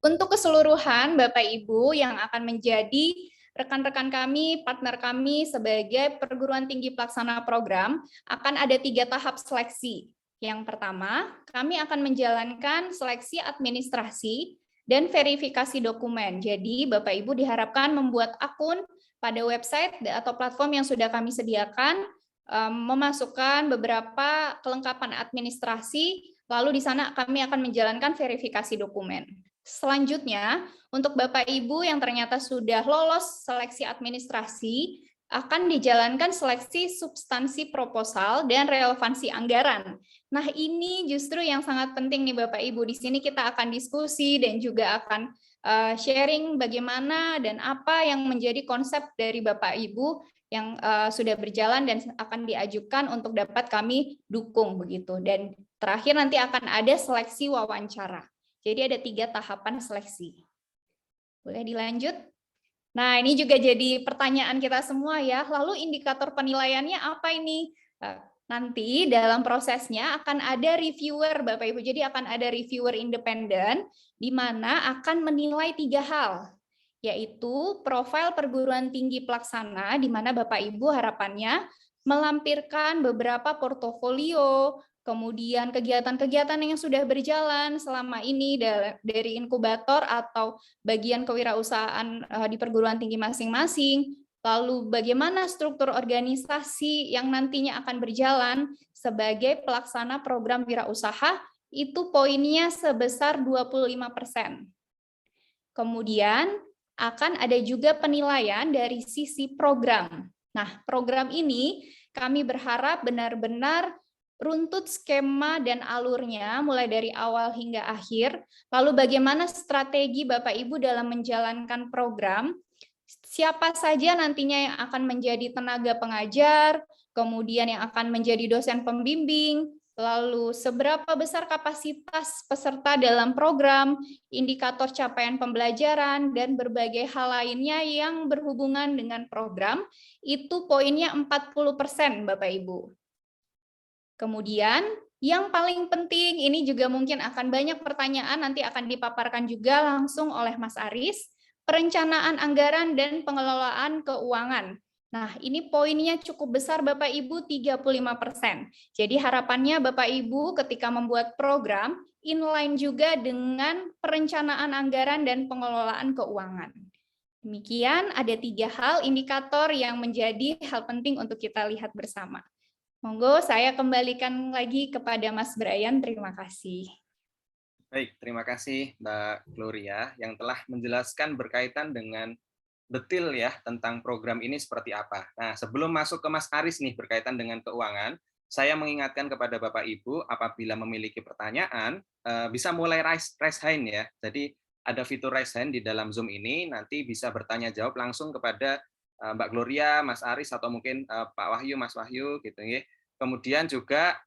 untuk keseluruhan Bapak Ibu yang akan menjadi rekan-rekan kami, partner kami sebagai perguruan tinggi pelaksana program, akan ada 3 tahap seleksi. Yang pertama, kami akan menjalankan seleksi administrasi dan verifikasi dokumen. Jadi, Bapak Ibu diharapkan membuat akun pada website atau platform yang sudah kami sediakan, memasukkan beberapa kelengkapan administrasi, lalu di sana kami akan menjalankan verifikasi dokumen. Selanjutnya, untuk Bapak Ibu yang ternyata sudah lolos seleksi administrasi, akan dijalankan seleksi substansi proposal dan relevansi anggaran. Nah, ini justru yang sangat penting nih Bapak Ibu. Di sini kita akan diskusi dan juga akan sharing bagaimana dan apa yang menjadi konsep dari Bapak Ibu yang sudah berjalan dan akan diajukan untuk dapat kami dukung begitu. Dan terakhir nanti akan ada seleksi wawancara. Jadi ada 3 tahapan seleksi. Boleh dilanjut? Nah, ini juga jadi pertanyaan kita semua ya. Lalu indikator penilaiannya apa ini? Nanti dalam prosesnya akan ada reviewer Bapak Ibu. Jadi akan ada reviewer independen di mana akan menilai 3 hal, yaitu profil perguruan tinggi pelaksana di mana Bapak Ibu harapannya melampirkan beberapa portofolio, kemudian kegiatan-kegiatan yang sudah berjalan selama ini dari inkubator atau bagian kewirausahaan di perguruan tinggi masing-masing, lalu bagaimana struktur organisasi yang nantinya akan berjalan sebagai pelaksana program wirausaha, itu poinnya sebesar 25%. Kemudian akan ada juga penilaian dari sisi program. Nah, program ini kami berharap benar-benar runtut skema dan alurnya mulai dari awal hingga akhir, lalu bagaimana strategi Bapak Ibu dalam menjalankan program, siapa saja nantinya yang akan menjadi tenaga pengajar, kemudian yang akan menjadi dosen pembimbing, lalu seberapa besar kapasitas peserta dalam program, indikator capaian pembelajaran, dan berbagai hal lainnya yang berhubungan dengan program, itu poinnya 40% Bapak Ibu. Kemudian yang paling penting, ini juga mungkin akan banyak pertanyaan, nanti akan dipaparkan juga langsung oleh Mas Aris, perencanaan anggaran dan pengelolaan keuangan. Nah, ini poinnya cukup besar Bapak Ibu, 35%. Jadi harapannya Bapak Ibu ketika membuat program, inline juga dengan perencanaan anggaran dan pengelolaan keuangan. Demikian ada 3 hal indikator yang menjadi hal penting untuk kita lihat bersama. Monggo saya kembalikan lagi kepada Mas Brian, terima kasih. Baik, terima kasih Mbak Gloria yang telah menjelaskan berkaitan dengan detail ya tentang program ini seperti apa. Nah, sebelum masuk ke Mas Aris nih berkaitan dengan keuangan, saya mengingatkan kepada Bapak Ibu apabila memiliki pertanyaan bisa mulai raise hand ya. Jadi ada fitur raise hand di dalam Zoom ini, nanti bisa bertanya jawab langsung kepada Mbak Gloria, Mas Aris atau mungkin Pak Wahyu, Mas Wahyu gitu ya. Kemudian juga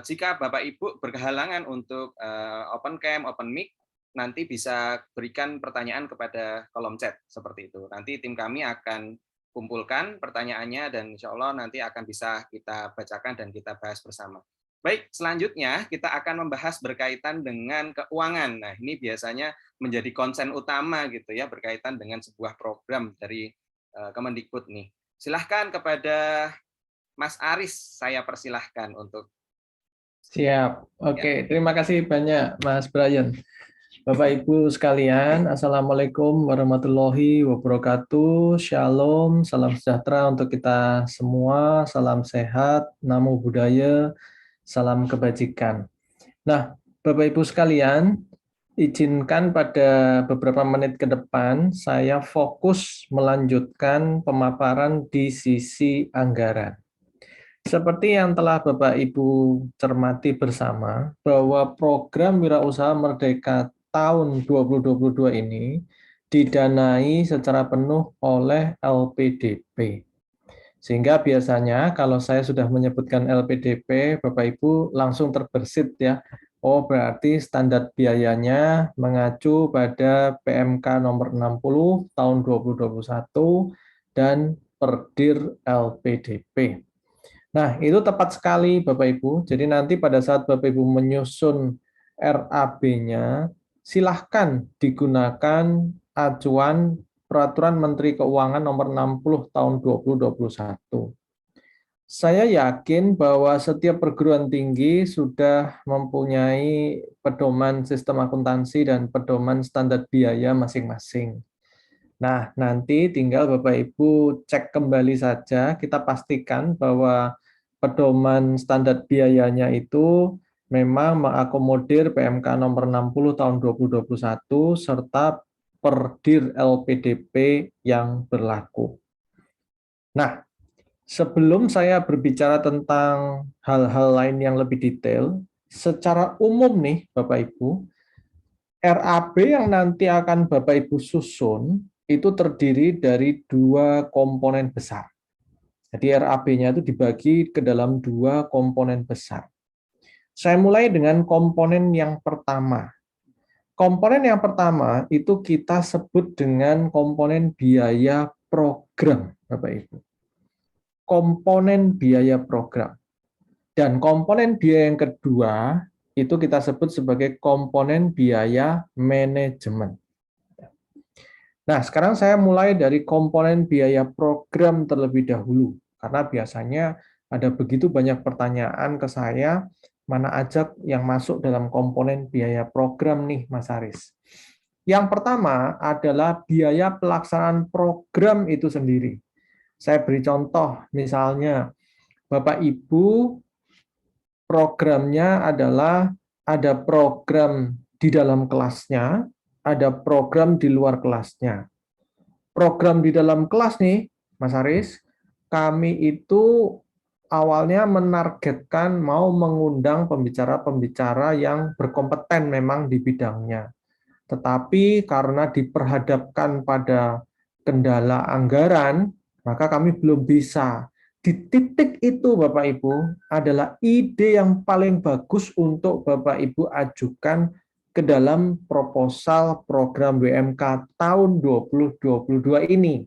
jika Bapak Ibu berkehalangan untuk open cam, open mic, nanti bisa berikan pertanyaan kepada kolom chat seperti itu. Nanti tim kami akan kumpulkan pertanyaannya dan insya Allah nanti akan bisa kita bacakan dan kita bahas bersama. Baik, selanjutnya kita akan membahas berkaitan dengan keuangan. Nah, ini biasanya menjadi konsen utama gitu ya berkaitan dengan sebuah program dari Kemendikbud nih. Silahkan kepada Mas Aris, saya persilahkan untuk. Siap. Oke, terima kasih banyak Mas Brian. Bapak Ibu sekalian, Assalamualaikum warahmatullahi wabarakatuh. Shalom, salam sejahtera untuk kita semua. Salam sehat, namo buddhaya, salam kebajikan. Nah, Bapak Ibu sekalian, izinkan pada beberapa menit ke depan saya fokus melanjutkan pemaparan di sisi anggaran. Seperti yang telah Bapak Ibu cermati bersama, bahwa program Wirausaha Merdeka tahun 2022 ini didanai secara penuh oleh LPDP. Sehingga biasanya kalau saya sudah menyebutkan LPDP, Bapak Ibu langsung terbersit ya. Oh, berarti standar biayanya mengacu pada PMK nomor 60 tahun 2021 dan Perdir LPDP. Nah, itu tepat sekali Bapak Ibu. Jadi nanti pada saat Bapak Ibu menyusun RAB-nya, silahkan digunakan acuan Peraturan Menteri Keuangan nomor 60 tahun 2021. Saya yakin bahwa setiap perguruan tinggi sudah mempunyai pedoman sistem akuntansi dan pedoman standar biaya masing-masing. Nah, nanti tinggal Bapak Ibu cek kembali saja, kita pastikan bahwa pedoman standar biayanya itu memang mengakomodir PMK nomor 60 tahun 2021 serta Perdir LPDP yang berlaku. Nah, sebelum saya berbicara tentang hal-hal lain yang lebih detail, secara umum nih Bapak Ibu, RAB yang nanti akan Bapak Ibu susun itu terdiri dari dua komponen besar. Jadi RAB-nya itu dibagi ke dalam dua komponen besar. Saya mulai dengan komponen yang pertama. Komponen yang pertama itu kita sebut dengan komponen biaya program, Bapak Ibu. Komponen biaya program. Dan komponen biaya yang kedua itu kita sebut sebagai komponen biaya manajemen. Nah, sekarang saya mulai dari komponen biaya program terlebih dahulu, karena biasanya ada begitu banyak pertanyaan ke saya, mana aja yang masuk dalam komponen biaya program nih, Mas Haris. Yang pertama adalah biaya pelaksanaan program itu sendiri. Saya beri contoh, misalnya Bapak Ibu programnya adalah ada program di dalam kelasnya, ada program di luar kelasnya. Program di dalam kelas nih, Mas Haris, kami itu awalnya menargetkan mau mengundang pembicara-pembicara yang berkompeten memang di bidangnya. Tetapi karena diperhadapkan pada kendala anggaran, maka kami belum bisa. Di titik itu Bapak Ibu adalah ide yang paling bagus untuk Bapak Ibu ajukan ke dalam proposal program WMK tahun 2022 ini.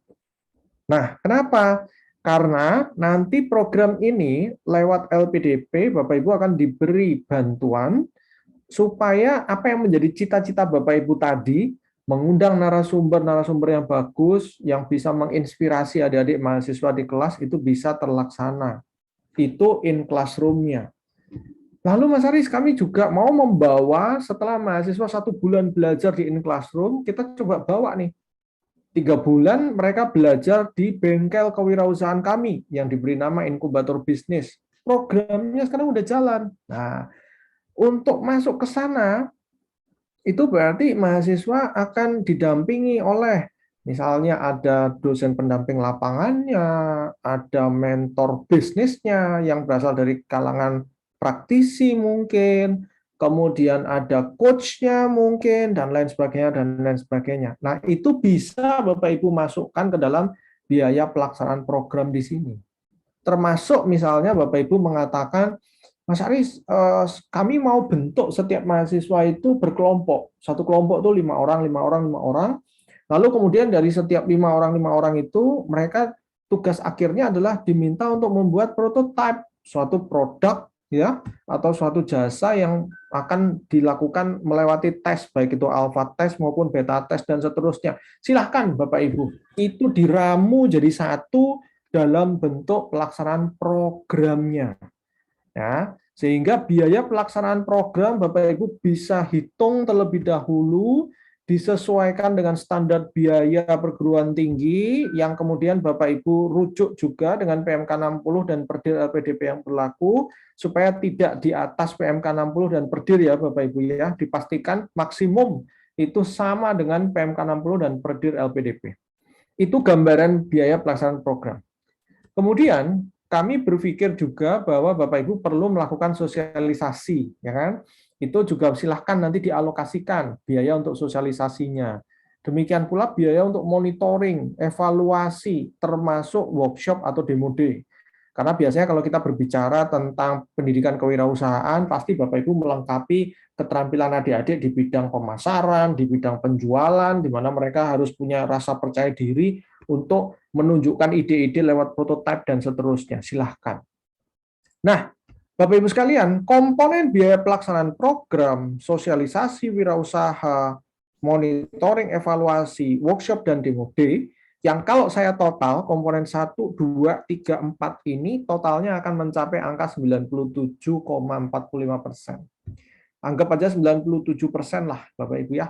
Nah, kenapa? Karena nanti program ini lewat LPDP Bapak Ibu akan diberi bantuan supaya apa yang menjadi cita-cita Bapak Ibu tadi, mengundang narasumber-narasumber yang bagus, yang bisa menginspirasi adik-adik mahasiswa di kelas, itu bisa terlaksana. Itu in classroom-nya. Lalu Mas Haris, kami juga mau membawa setelah mahasiswa 1 bulan belajar di in classroom, kita coba bawa nih. 3 bulan mereka belajar di bengkel kewirausahaan kami, yang diberi nama inkubator bisnis. Programnya sekarang udah jalan. Nah, untuk masuk ke sana, itu berarti mahasiswa akan didampingi oleh, misalnya ada dosen pendamping lapangannya, ada mentor bisnisnya yang berasal dari kalangan praktisi mungkin, kemudian ada coach-nya mungkin, dan lain sebagainya, dan lain sebagainya. Nah, itu bisa Bapak Ibu masukkan ke dalam biaya pelaksanaan program di sini. Termasuk misalnya Bapak Ibu mengatakan, Mas Aris, kami mau bentuk setiap mahasiswa itu berkelompok. Satu kelompok itu 5 orang, 5 orang, 5 orang. Lalu kemudian dari setiap 5 orang itu, mereka tugas akhirnya adalah diminta untuk membuat prototipe suatu produk ya atau suatu jasa yang akan dilakukan melewati tes, baik itu alpha test maupun beta test dan seterusnya. Silahkan Bapak Ibu, itu diramu jadi satu dalam bentuk pelaksanaan programnya. Ya, sehingga biaya pelaksanaan program Bapak Ibu bisa hitung terlebih dahulu, disesuaikan dengan standar biaya perguruan tinggi yang kemudian Bapak Ibu rujuk juga dengan PMK 60 dan Perdir LPDP yang berlaku supaya tidak di atas PMK 60 dan Perdir ya Bapak Ibu ya, dipastikan maksimum itu sama dengan PMK 60 dan Perdir LPDP. Itu gambaran biaya pelaksanaan program. Kemudian kami berpikir juga bahwa Bapak Ibu perlu melakukan sosialisasi, ya kan? Itu juga silahkan nanti dialokasikan biaya untuk sosialisasinya. Demikian pula biaya untuk monitoring, evaluasi, termasuk workshop atau demo day. Karena biasanya kalau kita berbicara tentang pendidikan kewirausahaan, pasti Bapak Ibu melengkapi keterampilan adik-adik di bidang pemasaran, di bidang penjualan, di mana mereka harus punya rasa percaya diri untuk menunjukkan ide-ide lewat prototipe dan seterusnya. Silahkan. Nah, Bapak Ibu sekalian, komponen biaya pelaksanaan program, sosialisasi wirausaha, monitoring, evaluasi, workshop, dan demo day, yang kalau saya total, komponen 1, 2, 3, 4 ini totalnya akan mencapai angka 97,45%. Anggap aja 97% lah, Bapak Ibu ya.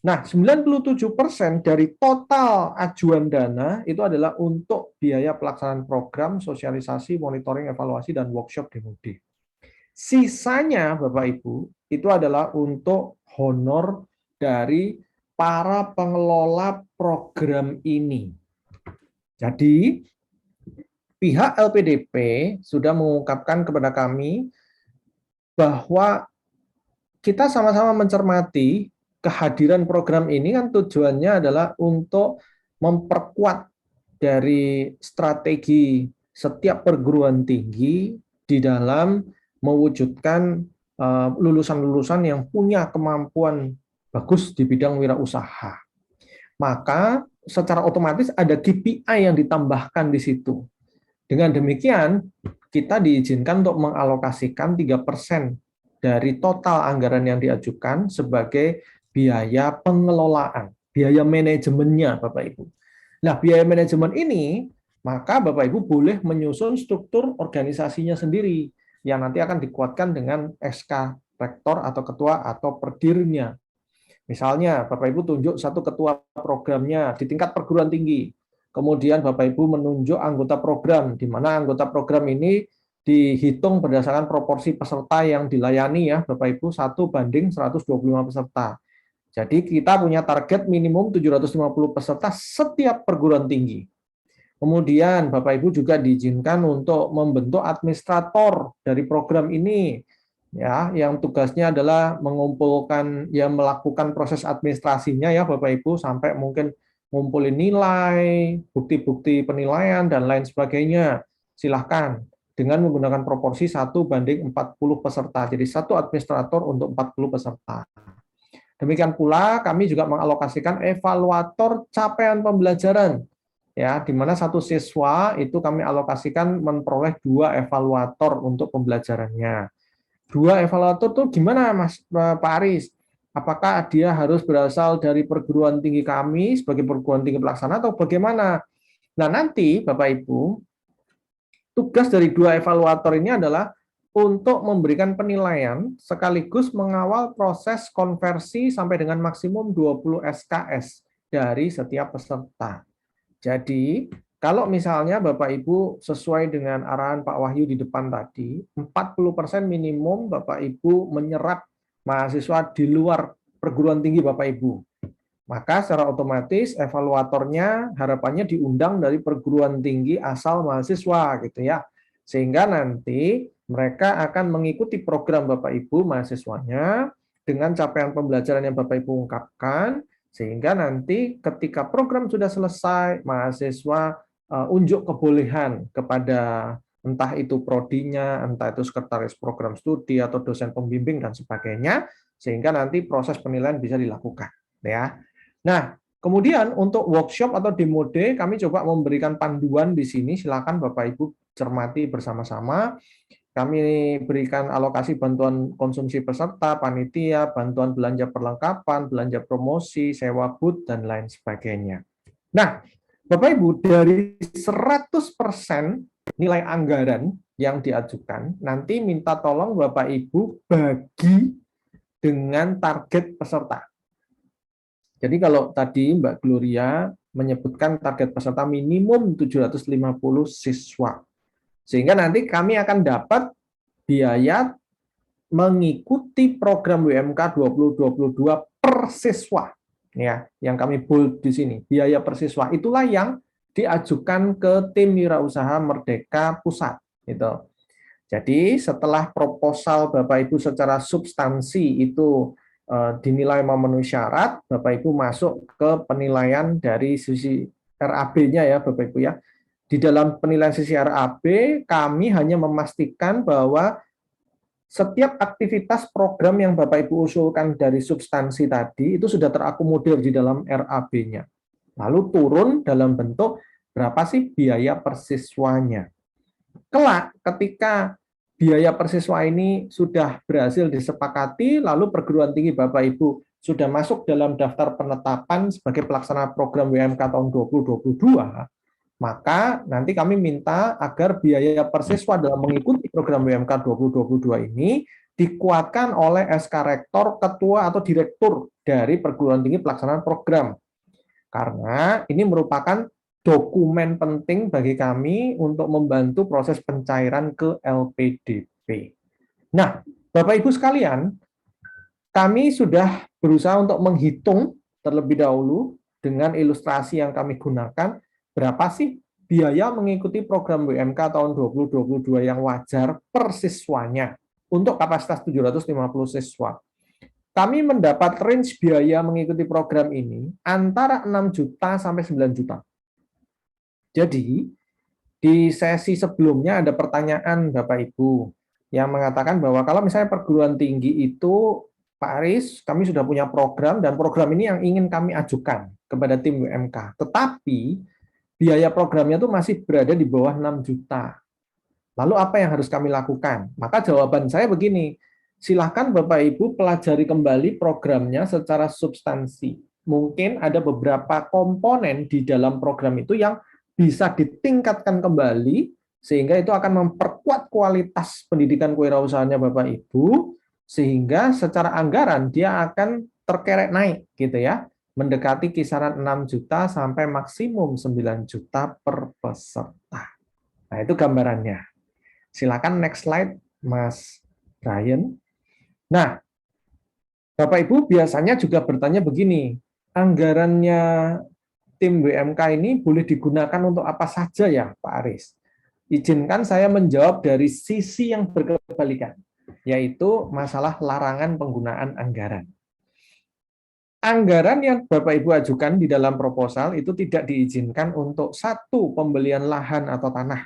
Nah, 97% dari total ajuan dana itu adalah untuk biaya pelaksanaan program, sosialisasi, monitoring, evaluasi, dan workshop demo day. Sisanya, Bapak Ibu, itu adalah untuk honor dari para pengelola program ini. Jadi, pihak LPDP sudah mengungkapkan kepada kami bahwa kita sama-sama mencermati kehadiran program ini kan tujuannya adalah untuk memperkuat dari strategi setiap perguruan tinggi di dalam mewujudkan lulusan-lulusan yang punya kemampuan bagus di bidang wirausaha. Maka secara otomatis ada KPI yang ditambahkan di situ. Dengan demikian, kita diizinkan untuk mengalokasikan 3% dari total anggaran yang diajukan sebagai biaya pengelolaan, biaya manajemennya, Bapak Ibu. Nah, biaya manajemen ini, maka Bapak Ibu boleh menyusun struktur organisasinya sendiri, yang nanti akan dikuatkan dengan SK rektor atau ketua atau perdirnya. Misalnya, Bapak Ibu tunjuk satu ketua programnya di tingkat perguruan tinggi. Kemudian Bapak Ibu menunjuk anggota program, di mana anggota program ini dihitung berdasarkan proporsi peserta yang dilayani ya, Bapak Ibu, 1:125 peserta. Jadi kita punya target minimum 750 peserta setiap perguruan tinggi. Kemudian Bapak Ibu juga diizinkan untuk membentuk administrator dari program ini, ya, yang tugasnya adalah mengumpulkan, ya, melakukan proses administrasinya ya Bapak Ibu, sampai mungkin ngumpulin nilai, bukti-bukti penilaian dan lain sebagainya. Silahkan dengan menggunakan proporsi 1:40 peserta. Jadi satu administrator untuk 40 peserta. Demikian pula kami juga mengalokasikan evaluator capaian pembelajaran. Ya, di mana satu siswa itu kami alokasikan memperoleh 2 evaluator untuk pembelajarannya. 2 evaluator itu gimana Mas Pak Aris? Apakah dia harus berasal dari perguruan tinggi kami sebagai perguruan tinggi pelaksana atau bagaimana? Nah, nanti Bapak Ibu, tugas dari 2 evaluator ini adalah untuk memberikan penilaian sekaligus mengawal proses konversi sampai dengan maksimum 20 SKS dari setiap peserta. Jadi, kalau misalnya Bapak Ibu sesuai dengan arahan Pak Wahyu di depan tadi, 40% minimum Bapak Ibu menyerap mahasiswa di luar perguruan tinggi Bapak Ibu. Maka secara otomatis evaluatornya harapannya diundang dari perguruan tinggi asal mahasiswa gitu ya. Sehingga nanti mereka akan mengikuti program Bapak Ibu mahasiswanya dengan capaian pembelajaran yang Bapak Ibu ungkapkan, sehingga nanti ketika program sudah selesai, mahasiswa unjuk kebolehan kepada entah itu prodinya, entah itu sekretaris program studi atau dosen pembimbing dan sebagainya, sehingga nanti proses penilaian bisa dilakukan. Ya. Nah, kemudian untuk workshop atau demo day, kami coba memberikan panduan di sini. Silakan Bapak Ibu cermati bersama-sama. Kami berikan alokasi bantuan konsumsi peserta, panitia, bantuan belanja perlengkapan, belanja promosi, sewa booth, dan lain sebagainya. Nah, Bapak Ibu, dari 100% nilai anggaran yang diajukan, nanti minta tolong Bapak Ibu bagi dengan target peserta. Jadi kalau tadi Mbak Gloria menyebutkan target peserta minimum 750 siswa. Sehingga nanti kami akan dapat biaya mengikuti program WMK 2022 per siswa. Ya, yang kami bold di sini, biaya per siswa. Itulah yang diajukan ke tim Wirausaha Merdeka Pusat. Gitu. Jadi setelah proposal Bapak Ibu secara substansi itu dinilai memenuhi syarat, Bapak Ibu masuk ke penilaian dari sisi RAB-nya ya Bapak Ibu ya. Di dalam penilaian sisi RAB, kami hanya memastikan bahwa setiap aktivitas program yang Bapak Ibu usulkan dari substansi tadi itu sudah terakomodir di dalam RAB-nya. Lalu turun dalam bentuk berapa sih biaya per siswanya. Kelak ketika biaya per siswa ini sudah berhasil disepakati, lalu perguruan tinggi Bapak Ibu sudah masuk dalam daftar penetapan sebagai pelaksana program WMK tahun 2022, maka nanti kami minta agar biaya per siswa dalam mengikuti program WMK 2022 ini dikuatkan oleh SK Rektor, Ketua, atau Direktur dari perguruan tinggi pelaksanaan program. Karena ini merupakan dokumen penting bagi kami untuk membantu proses pencairan ke LPDP. Nah, Bapak Ibu sekalian, kami sudah berusaha untuk menghitung terlebih dahulu dengan ilustrasi yang kami gunakan, berapa sih biaya mengikuti program WMK tahun 2022 yang wajar per siswanya untuk kapasitas 750 siswa. Kami mendapat range biaya mengikuti program ini antara 6 juta sampai 9 juta. Jadi, di sesi sebelumnya ada pertanyaan Bapak Ibu yang mengatakan bahwa kalau misalnya perguruan tinggi itu, Pak Aris, kami sudah punya program dan program ini yang ingin kami ajukan kepada tim WMK. Tetapi, biaya programnya itu masih berada di bawah 6 juta. Lalu apa yang harus kami lakukan? Maka jawaban saya begini, silahkan Bapak Ibu pelajari kembali programnya secara substansi. Mungkin ada beberapa komponen di dalam program itu yang bisa ditingkatkan kembali, sehingga itu akan memperkuat kualitas pendidikan kewirausahaannya Bapak Ibu, sehingga secara anggaran dia akan terkerek naik gitu ya. Mendekati kisaran 6 juta sampai maksimum 9 juta per peserta. Nah, itu gambarannya. Silakan next slide, Mas Brian. Nah, Bapak Ibu biasanya juga bertanya begini, anggarannya tim WMK ini boleh digunakan untuk apa saja ya, Pak Aris? Izinkan saya menjawab dari sisi yang berkebalikan, yaitu masalah larangan penggunaan anggaran. Anggaran yang Bapak Ibu ajukan di dalam proposal itu tidak diizinkan untuk satu, pembelian lahan atau tanah.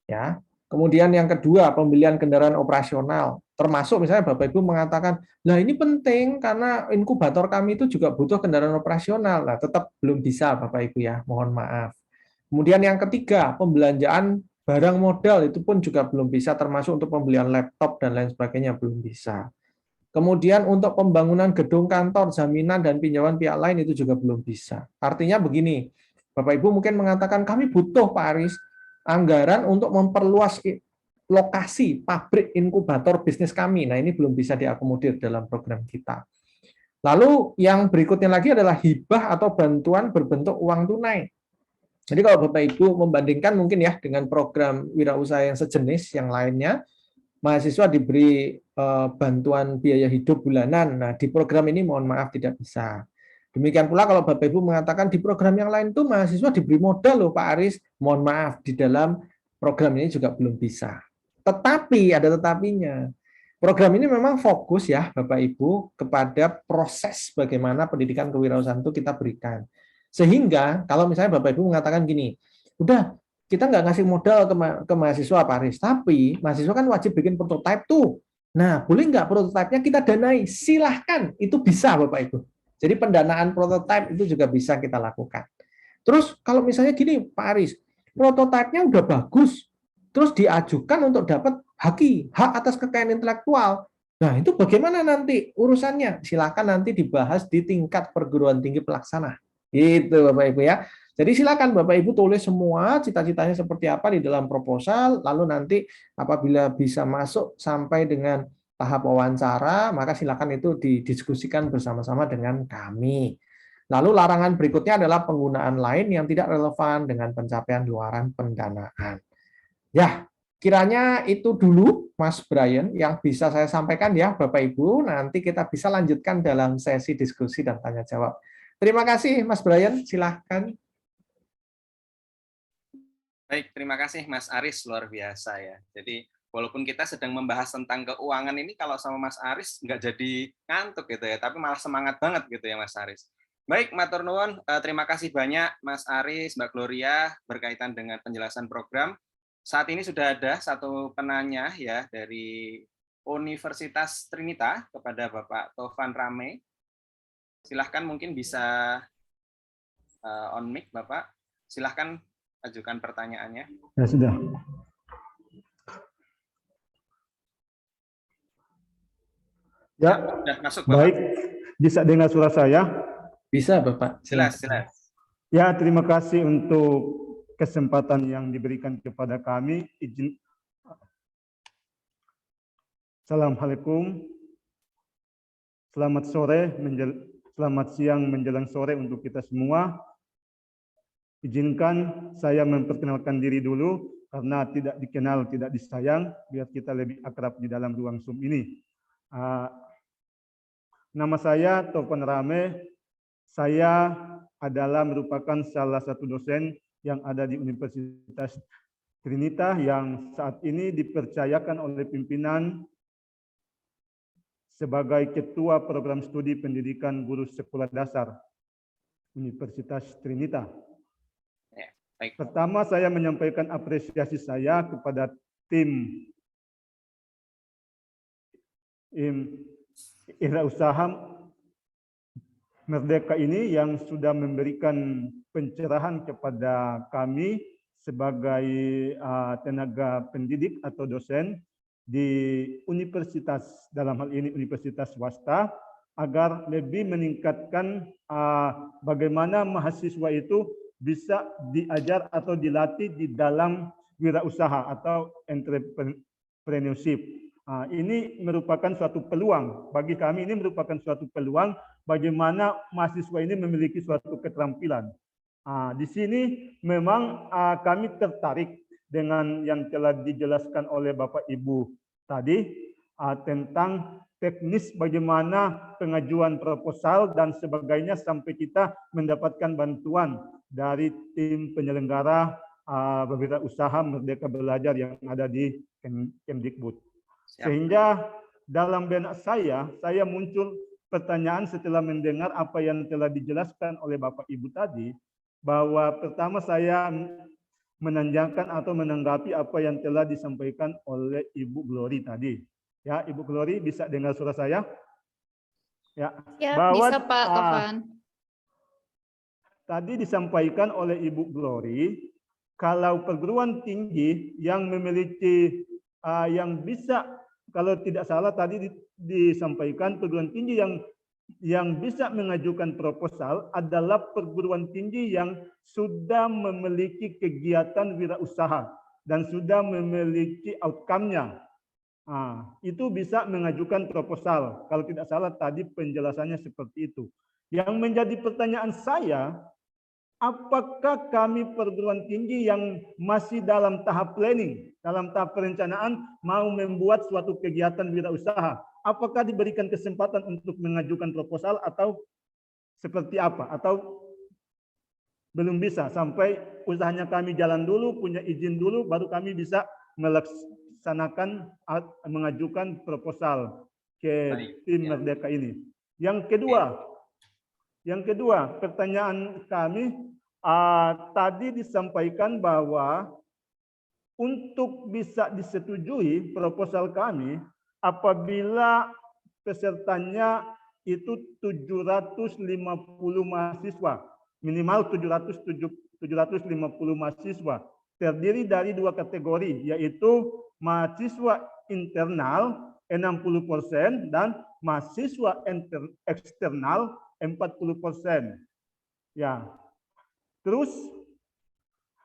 Ya. Kemudian yang kedua, pembelian kendaraan operasional. Termasuk misalnya Bapak Ibu mengatakan, "Lah ini penting karena inkubator kami itu juga butuh kendaraan operasional." Nah, tetap belum bisa Bapak Ibu ya, mohon maaf. Kemudian yang ketiga, pembelanjaan barang modal itu pun juga belum bisa, termasuk untuk pembelian laptop dan lain sebagainya belum bisa. Kemudian untuk pembangunan gedung kantor, jaminan, dan pinjaman pihak lain itu juga belum bisa. Artinya begini, Bapak Ibu mungkin mengatakan kami butuh Pak Aris, anggaran untuk memperluas lokasi pabrik inkubator bisnis kami. Nah ini belum bisa diakomodir dalam program kita. Lalu yang berikutnya lagi adalah hibah atau bantuan berbentuk uang tunai. Jadi kalau Bapak Ibu membandingkan mungkin ya dengan program wirausaha yang sejenis yang lainnya, mahasiswa diberi bantuan biaya hidup bulanan. Nah, di program ini mohon maaf tidak bisa. Demikian pula kalau Bapak Ibu mengatakan di program yang lain itu mahasiswa diberi modal loh Pak Aris, mohon maaf di dalam program ini juga belum bisa. Tetapi ada tetapinya. Program ini memang fokus ya Bapak Ibu kepada proses bagaimana pendidikan kewirausahaan itu kita berikan. Sehingga kalau misalnya Bapak Ibu mengatakan gini, udah kita nggak ngasih modal ke mahasiswa Pak Aris, tapi mahasiswa kan wajib bikin prototipe tuh. Nah, boleh nggak prototipenya kita danai? Silahkan, itu bisa Bapak Ibu. Jadi pendanaan prototipe itu juga bisa kita lakukan. Terus kalau misalnya gini Pak Aris, prototipenya udah bagus, terus diajukan untuk dapat hak atas kekayaan intelektual. Nah, itu bagaimana nanti urusannya? Silakan nanti dibahas di tingkat perguruan tinggi pelaksana. Gitu Bapak Ibu ya. Jadi silakan Bapak Ibu tulis semua cita-citanya seperti apa di dalam proposal, lalu nanti apabila bisa masuk sampai dengan tahap wawancara, maka silakan itu didiskusikan bersama-sama dengan kami. Lalu larangan berikutnya adalah penggunaan lain yang tidak relevan dengan pencapaian luaran pendanaan. Ya, kiranya itu dulu Mas Brian yang bisa saya sampaikan ya Bapak Ibu, nanti kita bisa lanjutkan dalam sesi diskusi dan tanya jawab. Terima kasih Mas Brian, silahkan. Baik, terima kasih Mas Aris, luar biasa ya. Jadi walaupun kita sedang membahas tentang keuangan ini, kalau sama Mas Aris nggak jadi ngantuk gitu ya, tapi malah semangat banget gitu ya Mas Aris. Baik, matur nuwun, terima kasih banyak Mas Aris, Mbak Gloria berkaitan dengan penjelasan program. Saat ini sudah ada satu penanya ya dari Universitas Trinita kepada Bapak Tovan Rame. Silahkan mungkin bisa on mic Bapak. Silahkan ajukan pertanyaannya. Ya sudah. Ya, sudah masuk Bapak. Baik. Bisa dengar suara saya? Bisa Bapak. Jelas. Ya, terima kasih untuk kesempatan yang diberikan kepada kami. Assalamualaikum. Selamat sore, selamat siang menjelang sore untuk kita semua. Izinkan saya memperkenalkan diri dulu, karena tidak dikenal, tidak disayang, biar kita lebih akrab di dalam ruang Zoom ini. Nama saya Tovan Rame, saya adalah merupakan salah satu dosen yang ada di Universitas Trinita yang saat ini dipercayakan oleh pimpinan sebagai Ketua Program Studi Pendidikan Guru Sekolah Dasar Universitas Trinita. Pertama, saya menyampaikan apresiasi saya kepada tim Wirausaha Merdeka ini yang sudah memberikan pencerahan kepada kami sebagai tenaga pendidik atau dosen di universitas, dalam hal ini universitas swasta, agar lebih meningkatkan bagaimana mahasiswa itu bisa diajar atau dilatih di dalam wirausaha atau entrepreneurship. Ini merupakan suatu peluang bagi kami, ini merupakan suatu peluang bagaimana mahasiswa ini memiliki suatu keterampilan. Di sini memang kami tertarik dengan yang telah dijelaskan oleh Bapak Ibu tadi tentang teknis bagaimana pengajuan proposal dan sebagainya sampai kita mendapatkan bantuan dari tim penyelenggara Wirausaha Merdeka Belajar yang ada di Kemdikbud. Sehingga dalam benak saya muncul pertanyaan setelah mendengar apa yang telah dijelaskan oleh Bapak Ibu tadi, bahwa pertama saya menanyakan atau menanggapi apa yang telah disampaikan oleh Ibu Glory tadi. Ya, Ibu Glory bisa dengar suara saya? Ya, bahwa bisa Pak Tovan. Tadi disampaikan oleh Ibu Glory, kalau perguruan tinggi yang memiliki yang bisa, kalau tidak salah tadi disampaikan perguruan tinggi yang bisa mengajukan proposal adalah perguruan tinggi yang sudah memiliki kegiatan wirausaha dan sudah memiliki outcome-nya. Itu bisa mengajukan proposal. Kalau tidak salah tadi penjelasannya seperti itu. Yang menjadi pertanyaan saya, apakah kami perguruan tinggi yang masih dalam tahap planning, dalam tahap perencanaan mau membuat suatu kegiatan wirausaha, apakah diberikan kesempatan untuk mengajukan proposal atau seperti apa? Atau belum bisa sampai usahanya kami jalan dulu, punya izin dulu, baru kami bisa melaksanakan mengajukan proposal ke tim Merdeka ini. Yang kedua, pertanyaan kami tadi disampaikan bahwa untuk bisa disetujui proposal kami, apabila pesertanya itu 750 mahasiswa, minimal 750 mahasiswa, terdiri dari dua kategori, yaitu mahasiswa internal 60% dan mahasiswa eksternal 40%. Ya. Terus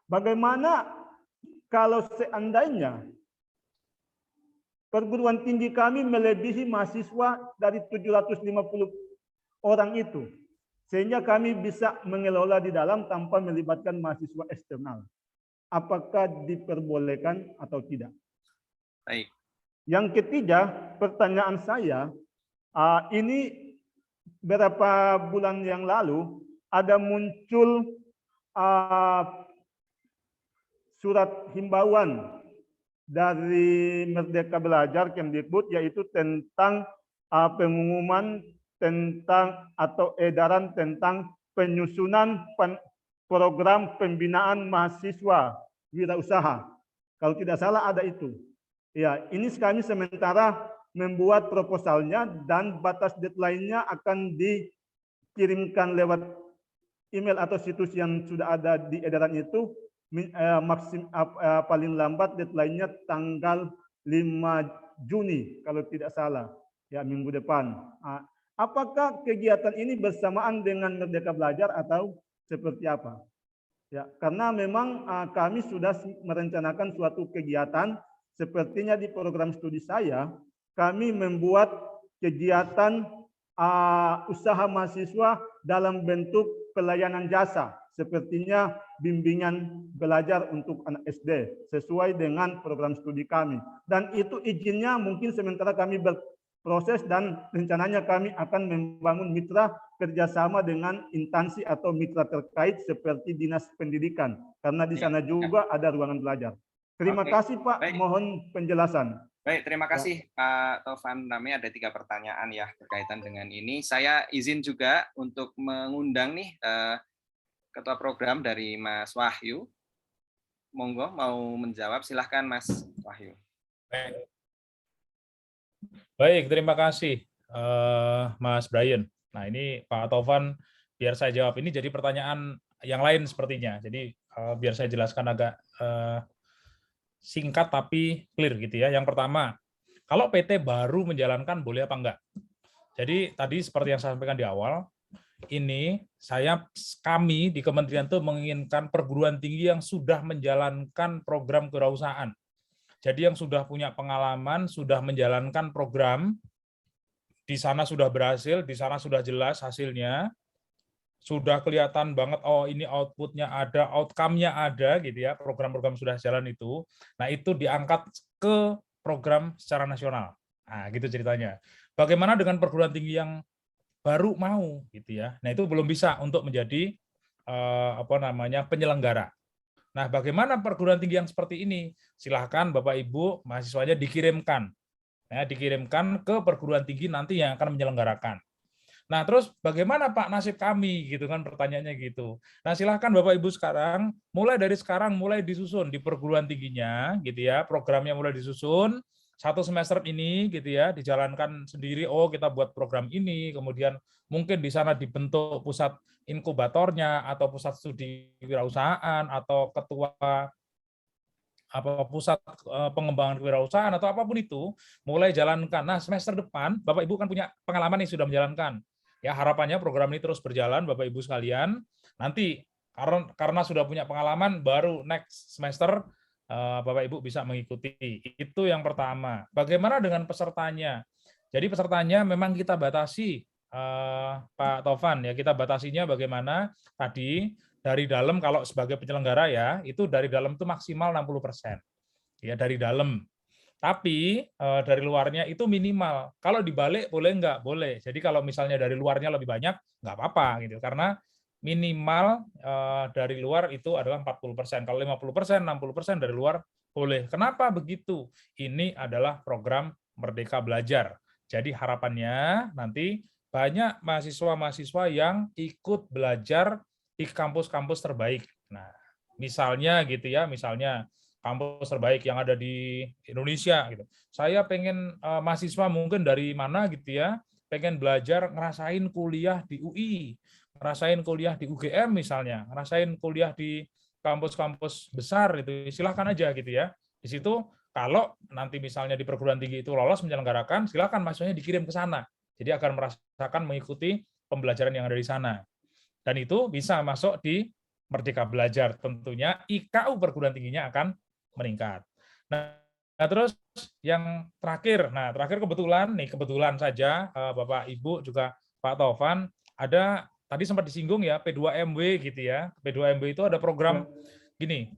bagaimana kalau seandainya perguruan tinggi kami melebihi mahasiswa dari 750 orang itu, sehingga kami bisa mengelola di dalam tanpa melibatkan mahasiswa eksternal. Apakah diperbolehkan atau tidak? Baik. Yang ketiga, pertanyaan saya, ini beberapa bulan yang lalu ada muncul surat himbauan dari Merdeka Belajar Kemdikbud, yaitu tentang pengumuman tentang atau edaran tentang penyusunan program pembinaan mahasiswa wirausaha. Kalau tidak salah ada itu. Ya, ini kami sementara membuat proposalnya dan batas deadline-nya akan dikirimkan lewat email atau situs yang sudah ada di edaran itu. Paling lambat deadline-nya tanggal 5 Juni kalau tidak salah, ya minggu depan. Apakah kegiatan ini bersamaan dengan Merdeka Belajar atau seperti apa? Ya, karena memang kami sudah merencanakan suatu kegiatan, sepertinya di program studi saya, kami membuat kegiatan usaha mahasiswa dalam bentuk pelayanan jasa, sepertinya bimbingan belajar untuk anak SD, sesuai dengan program studi kami. Dan itu izinnya mungkin sementara kami berproses dan rencananya kami akan membangun mitra kerjasama dengan instansi atau mitra terkait seperti Dinas Pendidikan, karena di sana juga ada ruangan belajar. Terima kasih Pak, mohon penjelasan. Baik, terima kasih Pak Taufan Name. Ada 3 pertanyaan ya berkaitan dengan ini. Saya izin juga untuk mengundang nih Ketua Program dari Mas Wahyu. Monggo mau menjawab, silahkan Mas Wahyu. Baik, terima kasih Mas Brian. Nah ini Pak Taufan, biar saya jawab. Ini jadi pertanyaan yang lain sepertinya. Jadi biar saya jelaskan agak singkat tapi clear gitu ya. Yang pertama, kalau PT baru menjalankan boleh apa enggak? Jadi tadi seperti yang saya sampaikan di awal, ini kami di kementerian itu menginginkan perguruan tinggi yang sudah menjalankan program kewirausahaan. Jadi yang sudah punya pengalaman, sudah menjalankan program, di sana sudah berhasil, di sana sudah jelas hasilnya, sudah kelihatan banget, oh ini outputnya ada, outcome-nya ada, gitu ya, program-program sudah jalan itu. Nah itu diangkat ke program secara nasional. Nah gitu ceritanya. Bagaimana dengan perguruan tinggi yang baru mau, gitu ya? Nah itu belum bisa untuk menjadi penyelenggara. Nah, bagaimana perguruan tinggi yang seperti ini? Silahkan Bapak Ibu mahasiswanya dikirimkan, ya, dikirimkan ke perguruan tinggi nanti yang akan menyelenggarakan. Nah, terus bagaimana Pak nasib kami, gitu kan pertanyaannya gitu. Nah, silahkan Bapak Ibu sekarang, mulai dari sekarang mulai disusun di perguruan tingginya, gitu ya, programnya mulai disusun. 1 semester ini, gitu ya, dijalankan sendiri. Oh, kita buat program ini, kemudian mungkin di sana dibentuk pusat inkubatornya atau pusat studi kewirausahaan atau ketua pusat pengembangan kewirausahaan atau apapun itu, mulai jalankan. Nah, semester depan Bapak Ibu kan punya pengalaman yang sudah menjalankan. Ya, harapannya program ini terus berjalan Bapak Ibu sekalian. Nanti karena sudah punya pengalaman, baru next semester Bapak Ibu bisa mengikuti. Itu yang pertama. Bagaimana dengan pesertanya? Jadi pesertanya memang kita batasi, Pak Taufan, ya, kita batasinya bagaimana tadi dari dalam, kalau sebagai penyelenggara ya, itu dari dalam itu maksimal 60%. Ya, dari dalam. Tapi dari luarnya itu minimal. Kalau dibalik boleh nggak? Boleh. Jadi kalau misalnya dari luarnya lebih banyak, nggak apa-apa gitu. Karena minimal dari luar itu adalah 40%. Kalau 50%, 60% dari luar boleh. Kenapa begitu? Ini adalah program Merdeka Belajar. Jadi harapannya nanti banyak mahasiswa-mahasiswa yang ikut belajar di kampus-kampus terbaik. Nah, misalnya gitu ya, misalnya kampus terbaik yang ada di Indonesia gitu. Saya pengen mahasiswa mungkin dari mana gitu ya, pengen belajar ngerasain kuliah di UI, ngerasain kuliah di UGM misalnya, ngerasain kuliah di kampus-kampus besar itu, silahkan aja gitu ya. Di situ kalau nanti misalnya di perguruan tinggi itu lolos menyelenggarakan, silahkan mahasiswanya dikirim ke sana. Jadi akan merasakan mengikuti pembelajaran yang ada di sana. Dan itu bisa masuk di Merdeka Belajar. Tentunya IKU perguruan tingginya akan meningkat. Nah, terus yang terakhir, kebetulan saja Bapak Ibu juga Pak Taufan, ada tadi sempat disinggung ya P2MW gitu ya. P2MW itu ada program gini.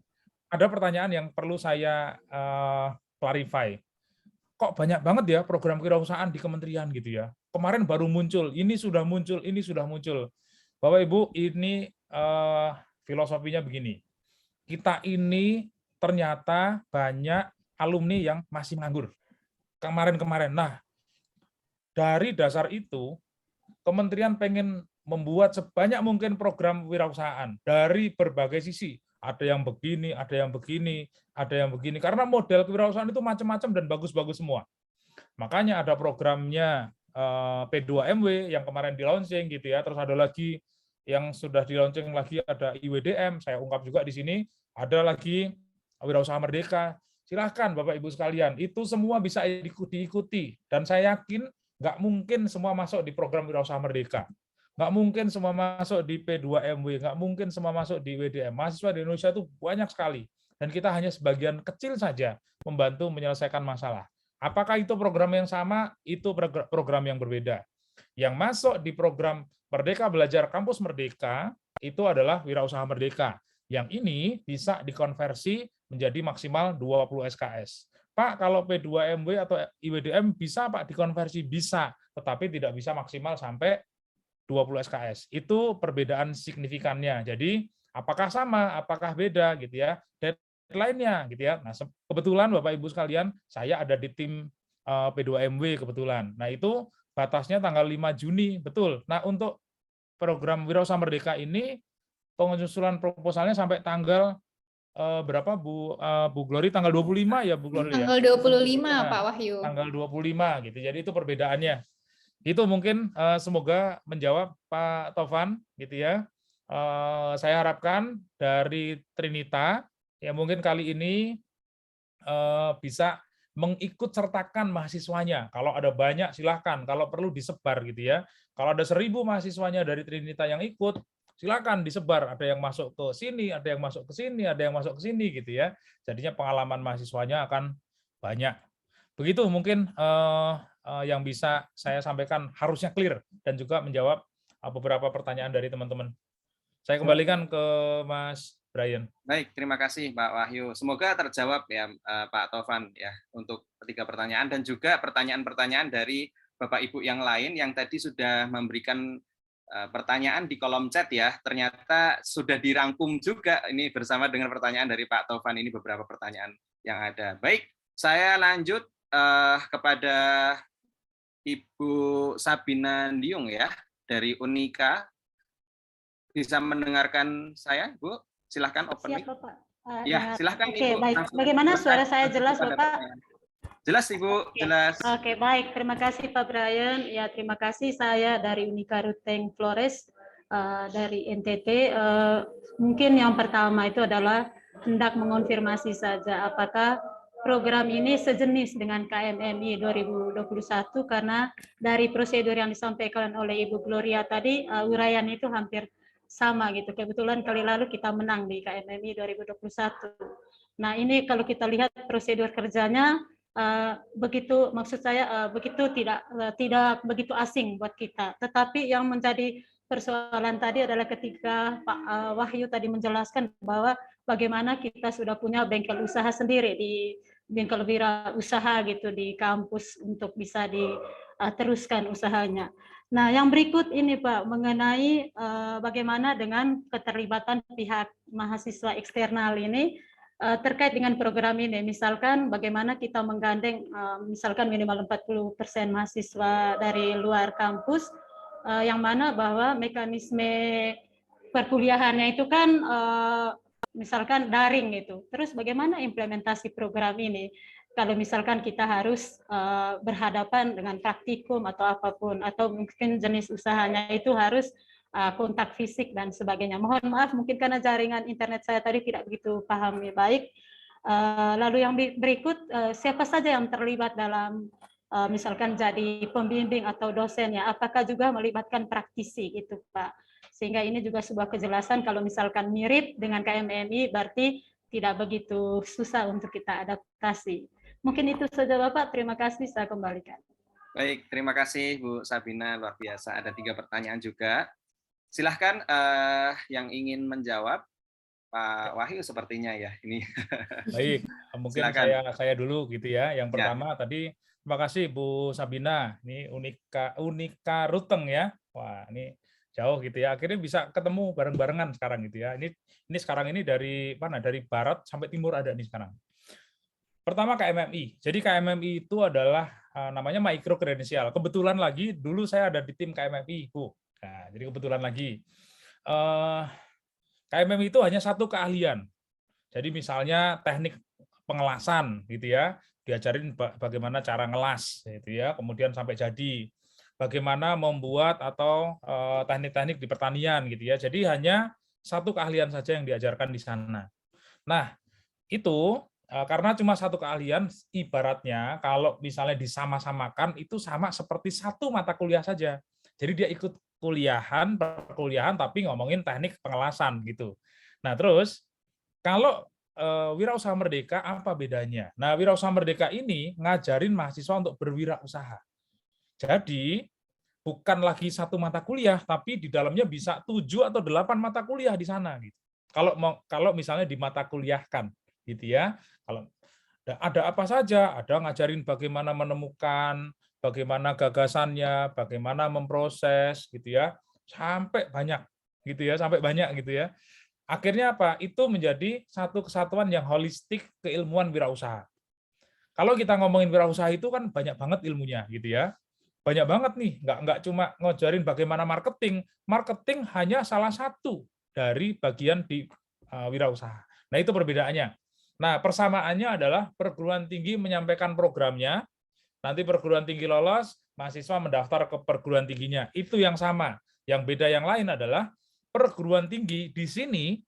Ada pertanyaan yang perlu saya clarify. Kok banyak banget ya program kewirausahaan di kementerian gitu ya. Kemarin baru muncul, ini sudah muncul, ini sudah muncul. Bapak Ibu, ini filosofinya begini. Kita ini ternyata banyak alumni yang masih nganggur kemarin-kemarin. Nah, dari dasar itu, Kementerian pengen membuat sebanyak mungkin program wirausahaan dari berbagai sisi. Ada yang begini, ada yang begini, ada yang begini. Karena model kewirausahaan itu macam-macam dan bagus-bagus semua. Makanya ada programnya P2MW yang kemarin di launching gitu ya. Terus ada lagi yang sudah di launching lagi, ada IWDM, saya ungkap juga di sini. Ada lagi Wirausaha Merdeka. Silahkan Bapak Ibu sekalian, itu semua bisa diikuti. Dan saya yakin nggak mungkin semua masuk di program Wirausaha Merdeka. Nggak mungkin semua masuk di P2MW, nggak mungkin semua masuk di WDM. Mahasiswa di Indonesia itu banyak sekali. Dan kita hanya sebagian kecil saja membantu menyelesaikan masalah. Apakah itu program yang sama? Itu program yang berbeda. Yang masuk di program Merdeka Belajar Kampus Merdeka, itu adalah Wirausaha Merdeka. Yang ini bisa dikonversi menjadi maksimal 20 SKS. Pak, kalau P2MW atau IWDM bisa Pak dikonversi? Bisa, tetapi tidak bisa maksimal sampai 20 SKS. Itu perbedaan signifikannya. Jadi, apakah sama, apakah beda gitu ya. Deadline-nya gitu ya. Nah, kebetulan Bapak Ibu sekalian, saya ada di tim P2MW kebetulan. Nah, itu batasnya tanggal 5 Juni, betul. Nah, untuk program Wirausaha Merdeka ini pengusulan proposalnya sampai tanggal berapa Bu Glory, tanggal 25 ya Bu Glory ya? Tanggal 25 Pak Wahyu. Tanggal 25 gitu. Jadi itu perbedaannya. Itu mungkin semoga menjawab Pak Tovan gitu ya. Saya harapkan dari Trinita ya mungkin kali ini bisa mengikut sertakan mahasiswanya. Kalau ada banyak silahkan, kalau perlu disebar gitu ya. Kalau ada 1.000 mahasiswanya dari Trinita yang ikut, silakan disebar. Ada yang masuk ke sini, ada yang masuk ke sini, ada yang masuk ke sini gitu ya. Jadinya pengalaman mahasiswanya akan banyak. Begitu mungkin yang bisa saya sampaikan, harusnya clear dan juga menjawab beberapa pertanyaan dari teman-teman. Saya kembalikan ke Mas Brian. Baik, terima kasih Pak Wahyu. Semoga terjawab ya Pak Tovan ya untuk 3 pertanyaan dan juga pertanyaan-pertanyaan dari Bapak Ibu yang lain yang tadi sudah memberikan pertanyaan di kolom chat ya. Ternyata sudah dirangkum juga ini bersama dengan pertanyaan dari Pak Tovan, ini beberapa pertanyaan yang ada. Baik, saya lanjut kepada Ibu Sabina Ndiung ya dari Unika. Bisa mendengarkan saya, Bu? Silahkan open mic. Siap, Bapak. Ya, silahkan Oke, Ibu. baik. Bagaimana suara saya jelas, Bapak? Jelas, Ibu. Jelas. Oke, baik. Terima kasih, Pak Brian. Ya, terima kasih. Saya dari Unika Ruteng Flores, dari NTT. Mungkin yang pertama itu adalah hendak mengonfirmasi saja apakah program ini sejenis dengan KMMI 2021, karena dari prosedur yang disampaikan oleh Ibu Gloria tadi, uraian itu hampir sama gitu. Kebetulan kali lalu kita menang di KMMI 2021. Nah, ini kalau kita lihat prosedur kerjanya begitu, maksud saya begitu tidak begitu asing buat kita. Tetapi yang menjadi persoalan tadi adalah ketika Pak Wahyu tadi menjelaskan bahwa bagaimana kita sudah punya bengkel usaha sendiri di bengkel wirausaha gitu di kampus untuk bisa diteruskan usahanya. Nah, yang berikut ini Pak, mengenai bagaimana dengan keterlibatan pihak mahasiswa eksternal ini terkait dengan program ini. Misalkan bagaimana kita menggandeng misalkan minimal 40% mahasiswa dari luar kampus, yang mana bahwa mekanisme perkuliahannya itu kan misalkan daring gitu. Terus bagaimana implementasi program ini? Kalau misalkan kita harus berhadapan dengan praktikum atau apapun, atau mungkin jenis usahanya itu harus kontak fisik dan sebagainya. Mohon maaf, mungkin karena jaringan internet saya tadi tidak begitu pahami baik. Lalu yang berikut, siapa saja yang terlibat dalam misalkan jadi pembimbing atau dosen ya? Apakah juga melibatkan praktisi gitu Pak? Sehingga ini juga sebuah kejelasan kalau misalkan mirip dengan KMMI, berarti tidak begitu susah untuk kita adaptasi. Mungkin itu saja Bapak, terima kasih, saya kembalikan. Baik, terima kasih Bu Sabina, luar biasa. Ada 3 pertanyaan juga. Silahkan yang ingin menjawab, Pak Wahyu sepertinya ya ini. Baik, mungkin saya dulu gitu ya. Yang pertama tadi, terima kasih Bu Sabina. Ini Unika Ruteng ya. Wah, ini jauh gitu ya. Akhirnya bisa ketemu bareng-barengan sekarang gitu ya. Ini sekarang ini dari mana? Dari barat sampai timur ada nih sekarang. Pertama KMMI. Jadi KMMI itu adalah namanya micro kredensial. Kebetulan lagi dulu saya ada di tim KMMI, Bu. Nah, jadi kebetulan lagi KMMI itu hanya satu keahlian. Jadi misalnya teknik pengelasan gitu ya, diajarin bagaimana cara ngelas gitu ya, kemudian sampai jadi bagaimana membuat atau teknik-teknik di pertanian gitu ya. Jadi hanya satu keahlian saja yang diajarkan di sana. Nah, itu karena cuma satu keahlian, ibaratnya kalau misalnya disama-samakan itu sama seperti satu mata kuliah saja. Jadi dia ikut perkuliahan tapi ngomongin teknik pengelasan gitu. Nah, terus kalau Wirausaha Merdeka apa bedanya? Nah, Wirausaha Merdeka ini ngajarin mahasiswa untuk berwirausaha. Jadi bukan lagi satu mata kuliah, tapi di dalamnya bisa 7 atau 8 mata kuliah di sana gitu. Kalau misalnya di mata kuliahkan gitu ya. Kalau ada apa saja, ada ngajarin bagaimana menemukan, bagaimana gagasannya, bagaimana memproses gitu ya. Sampai banyak gitu ya, Akhirnya apa? Itu menjadi satu kesatuan yang holistik keilmuan wirausaha. Kalau kita ngomongin wirausaha itu kan banyak banget ilmunya gitu ya. Banyak banget nih, nggak cuma ngajarin bagaimana marketing. Marketing hanya salah satu dari bagian di wirausaha. Nah, itu perbedaannya. Nah, persamaannya adalah perguruan tinggi menyampaikan programnya, nanti perguruan tinggi lolos, mahasiswa mendaftar ke perguruan tingginya. Itu yang sama. Yang beda yang lain adalah perguruan tinggi di sini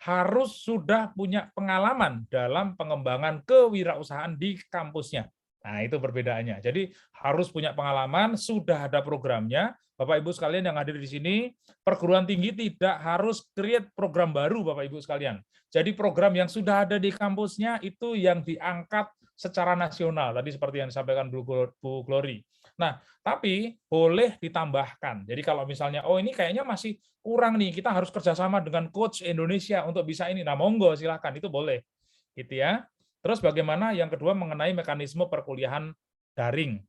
harus sudah punya pengalaman dalam pengembangan kewirausahaan di kampusnya. Nah, itu perbedaannya. Jadi harus punya pengalaman, sudah ada programnya. Bapak Ibu sekalian yang hadir di sini, perguruan tinggi tidak harus create program baru, Bapak Ibu sekalian. Jadi program yang sudah ada di kampusnya itu yang diangkat secara nasional, tadi seperti yang disampaikan Bu Glory. Nah, tapi boleh ditambahkan. Jadi kalau misalnya, oh ini kayaknya masih kurang nih, kita harus kerjasama dengan coach Indonesia untuk bisa ini. Nah, monggo silahkan, itu boleh. Gitu ya. Terus bagaimana yang kedua mengenai mekanisme perkuliahan daring.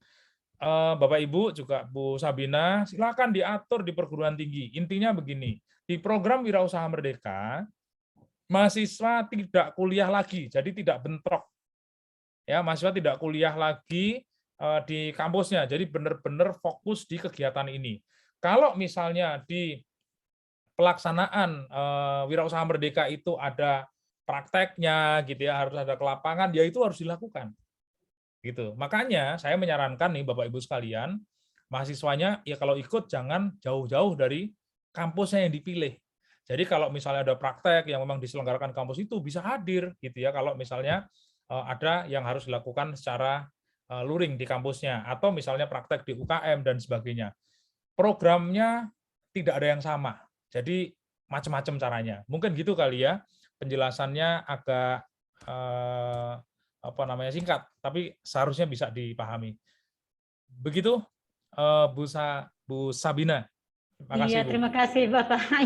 Bapak Ibu juga Bu Sabina, silakan diatur di perguruan tinggi. Intinya begini, di program Wirausaha Merdeka, mahasiswa tidak kuliah lagi, jadi tidak bentrok. Ya, mahasiswa tidak kuliah lagi di kampusnya, jadi benar-benar fokus di kegiatan ini. Kalau misalnya di pelaksanaan Wirausaha Merdeka itu ada prakteknya gitu ya, harus ada ke lapangan, ya itu harus dilakukan. Gitu. Makanya saya menyarankan nih Bapak Ibu sekalian, mahasiswanya ya kalau ikut jangan jauh-jauh dari kampusnya yang dipilih. Jadi kalau misalnya ada praktek yang memang diselenggarakan kampus itu bisa hadir gitu ya, kalau misalnya ada yang harus dilakukan secara luring di kampusnya atau misalnya praktek di UKM dan sebagainya. Programnya tidak ada yang sama. Jadi macam-macam caranya. Mungkin gitu kali ya. Penjelasannya agak singkat, tapi seharusnya bisa dipahami. Begitu Bu Sabina. Iya, terima kasih Bapak.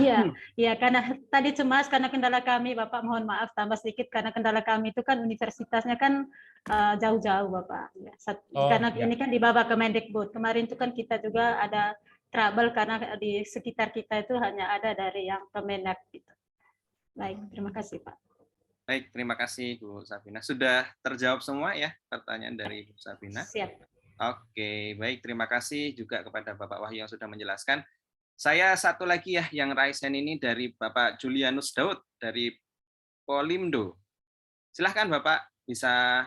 Ya, karena tadi cemas karena kendala kami, Bapak mohon maaf tambah sedikit karena kendala kami itu kan universitasnya kan jauh-jauh Bapak. Ya, karena ini kan di bawah Kemendikbud. Kemarin itu kan kita juga ada trouble karena di sekitar kita itu hanya ada dari yang Kemenak gitu. Baik, terima kasih Pak. Baik, terima kasih Bu Sabina. Sudah terjawab semua ya pertanyaan dari Bu Sabina? Siap. Oke, baik. Terima kasih juga kepada Bapak Wahyu yang sudah menjelaskan. Saya satu lagi ya yang raise hand ini dari Bapak Julianus Daud dari Polimdo. Silahkan Bapak bisa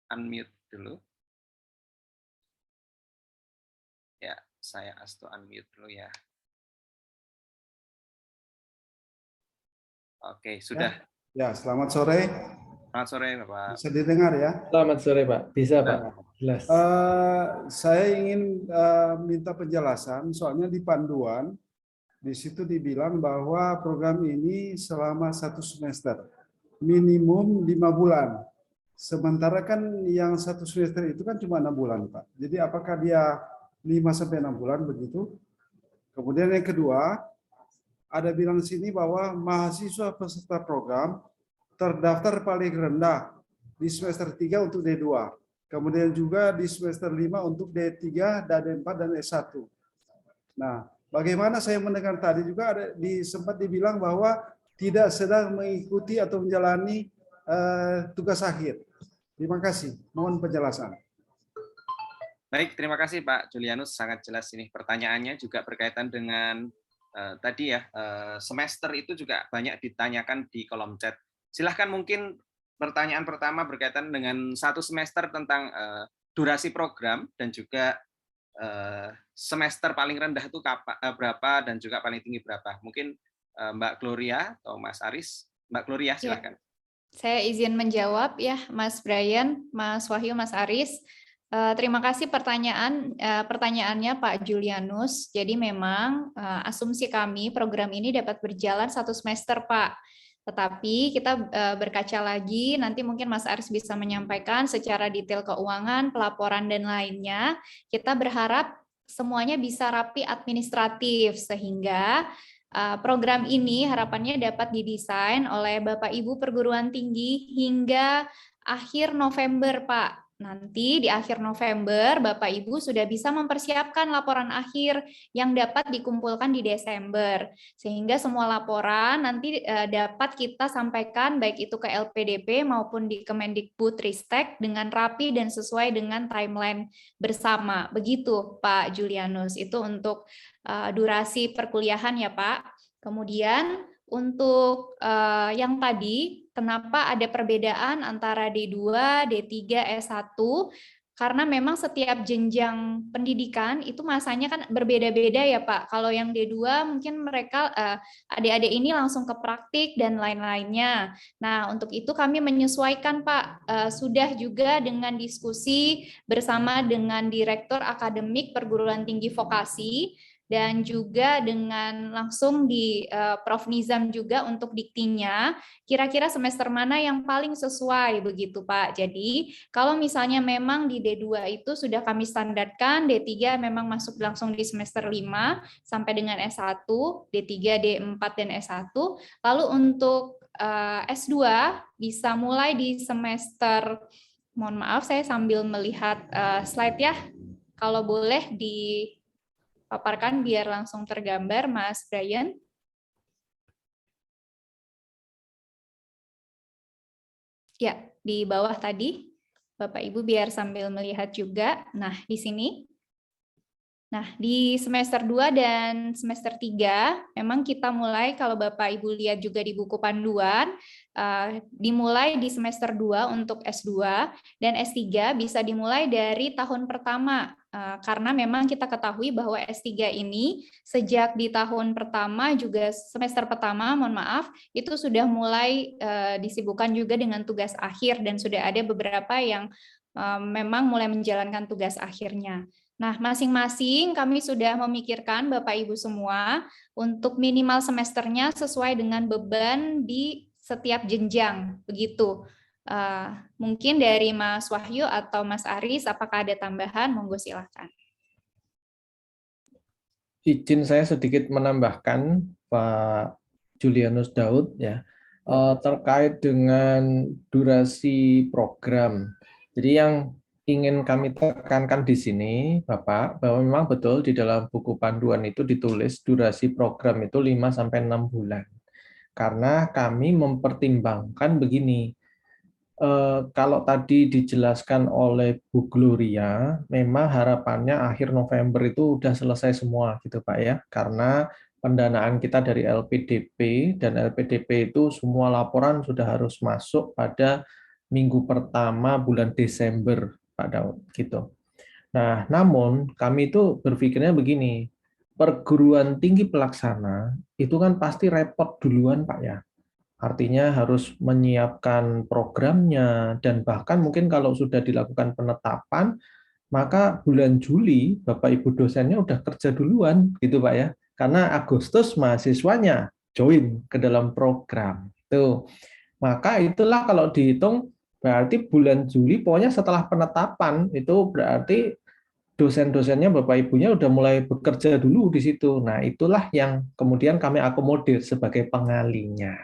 unmute dulu. Ya, saya asto unmute dulu ya. Oke, sudah. Ya, selamat sore. Selamat sore Bapak. Bisa didengar ya? Selamat sore Pak. Bisa Pak. Jelas. Saya ingin minta penjelasan, soalnya di panduan, di situ dibilang bahwa program ini selama 1 semester, minimum 5 bulan. Sementara kan yang 1 semester itu kan cuma 6 bulan Pak. Jadi apakah dia 5-6 bulan begitu? Kemudian yang kedua, ada bilang di sini bahwa mahasiswa peserta program terdaftar paling rendah di semester 3 untuk D2. Kemudian juga di semester 5 untuk D3, D4, dan S1. Nah, bagaimana saya mendengar tadi juga ada sempat dibilang bahwa tidak sedang mengikuti atau menjalani tugas akhir. Terima kasih. Mohon penjelasan. Baik, terima kasih Pak Julianus, sangat jelas ini pertanyaannya juga berkaitan dengan tadi ya, semester itu juga banyak ditanyakan di kolom chat. Silahkan mungkin pertanyaan pertama berkaitan dengan satu semester tentang durasi program dan juga semester paling rendah itu berapa dan juga paling tinggi berapa. Mungkin Mbak Gloria atau Mas Aris. Mbak Gloria, silahkan. Saya izin menjawab ya, Mas Brian, Mas Wahyu, Mas Aris. Terima kasih pertanyaannya Pak Julianus. Jadi memang asumsi kami program ini dapat berjalan 1 semester, Pak. Tetapi kita berkaca lagi, nanti mungkin Mas Aris bisa menyampaikan secara detail keuangan, pelaporan, dan lainnya. Kita berharap semuanya bisa rapi administratif, sehingga program ini harapannya dapat didesain oleh Bapak Ibu perguruan tinggi hingga akhir November, Pak. Nanti di akhir November, Bapak Ibu sudah bisa mempersiapkan laporan akhir yang dapat dikumpulkan di Desember. Sehingga semua laporan nanti dapat kita sampaikan baik itu ke LPDP maupun di Kemendikbudristek dengan rapi dan sesuai dengan timeline bersama. Begitu Pak Julianus, itu untuk durasi perkuliahan ya Pak. Kemudian untuk yang tadi, kenapa ada perbedaan antara D2, D3, S1? Karena memang setiap jenjang pendidikan itu masanya kan berbeda-beda ya Pak. Kalau yang D2 mungkin mereka adik-adik ini langsung ke praktik dan lain-lainnya. Nah, untuk itu kami menyesuaikan Pak. Sudah juga dengan diskusi bersama dengan Direktur Akademik Perguruan Tinggi Vokasi, dan juga dengan langsung di Prof. Nizam juga untuk diktinya, kira-kira semester mana yang paling sesuai begitu Pak. Jadi kalau misalnya memang di D2 itu sudah kami standarkan, D3 memang masuk langsung di semester 5 sampai dengan S1, D3, D4, dan S1. Lalu untuk S2 bisa mulai di semester, mohon maaf saya sambil melihat slide ya, kalau boleh paparkan biar langsung tergambar, Mas Brian. Ya, di bawah tadi, Bapak Ibu biar sambil melihat juga. Nah, di sini. Nah, di semester 2 dan semester 3, memang kita mulai, kalau Bapak Ibu lihat juga di buku panduan, dimulai di semester 2 untuk S2, dan S3 bisa dimulai dari tahun pertama, karena memang kita ketahui bahwa S3 ini, sejak di tahun pertama, juga semester pertama, mohon maaf, itu sudah mulai disibukkan juga dengan tugas akhir, dan sudah ada beberapa yang memang mulai menjalankan tugas akhirnya. Nah, masing-masing kami sudah memikirkan Bapak Ibu semua untuk minimal semesternya sesuai dengan beban di setiap jenjang, begitu. Mungkin dari Mas Wahyu atau Mas Aris, apakah ada tambahan? Monggo silahkan. Izin saya sedikit menambahkan Pak Julianus Daud ya, terkait dengan durasi program. Jadi yang ingin kami tekankan di sini, Bapak, bahwa memang betul di dalam buku panduan itu ditulis durasi program itu 5-6 bulan. Karena kami mempertimbangkan begini, kalau tadi dijelaskan oleh Bu Gloria, memang harapannya akhir November itu udah selesai semua gitu Pak ya, karena pendanaan kita dari LPDP, dan LPDP itu semua laporan sudah harus masuk pada minggu pertama bulan Desember, Pak Daud, gitu. Nah, namun kami itu berpikirnya begini, perguruan tinggi pelaksana itu kan pasti repot duluan, Pak ya. Artinya harus menyiapkan programnya, dan bahkan mungkin kalau sudah dilakukan penetapan, maka bulan Juli Bapak Ibu dosennya udah kerja duluan, gitu Pak ya. Karena Agustus mahasiswanya join ke dalam program. Tuh. Maka itulah kalau dihitung berarti bulan Juli, pokoknya setelah penetapan, itu berarti dosen-dosennya Bapak Ibunya udah mulai bekerja dulu di situ. Nah, itulah yang kemudian kami akomodir sebagai pengalinya.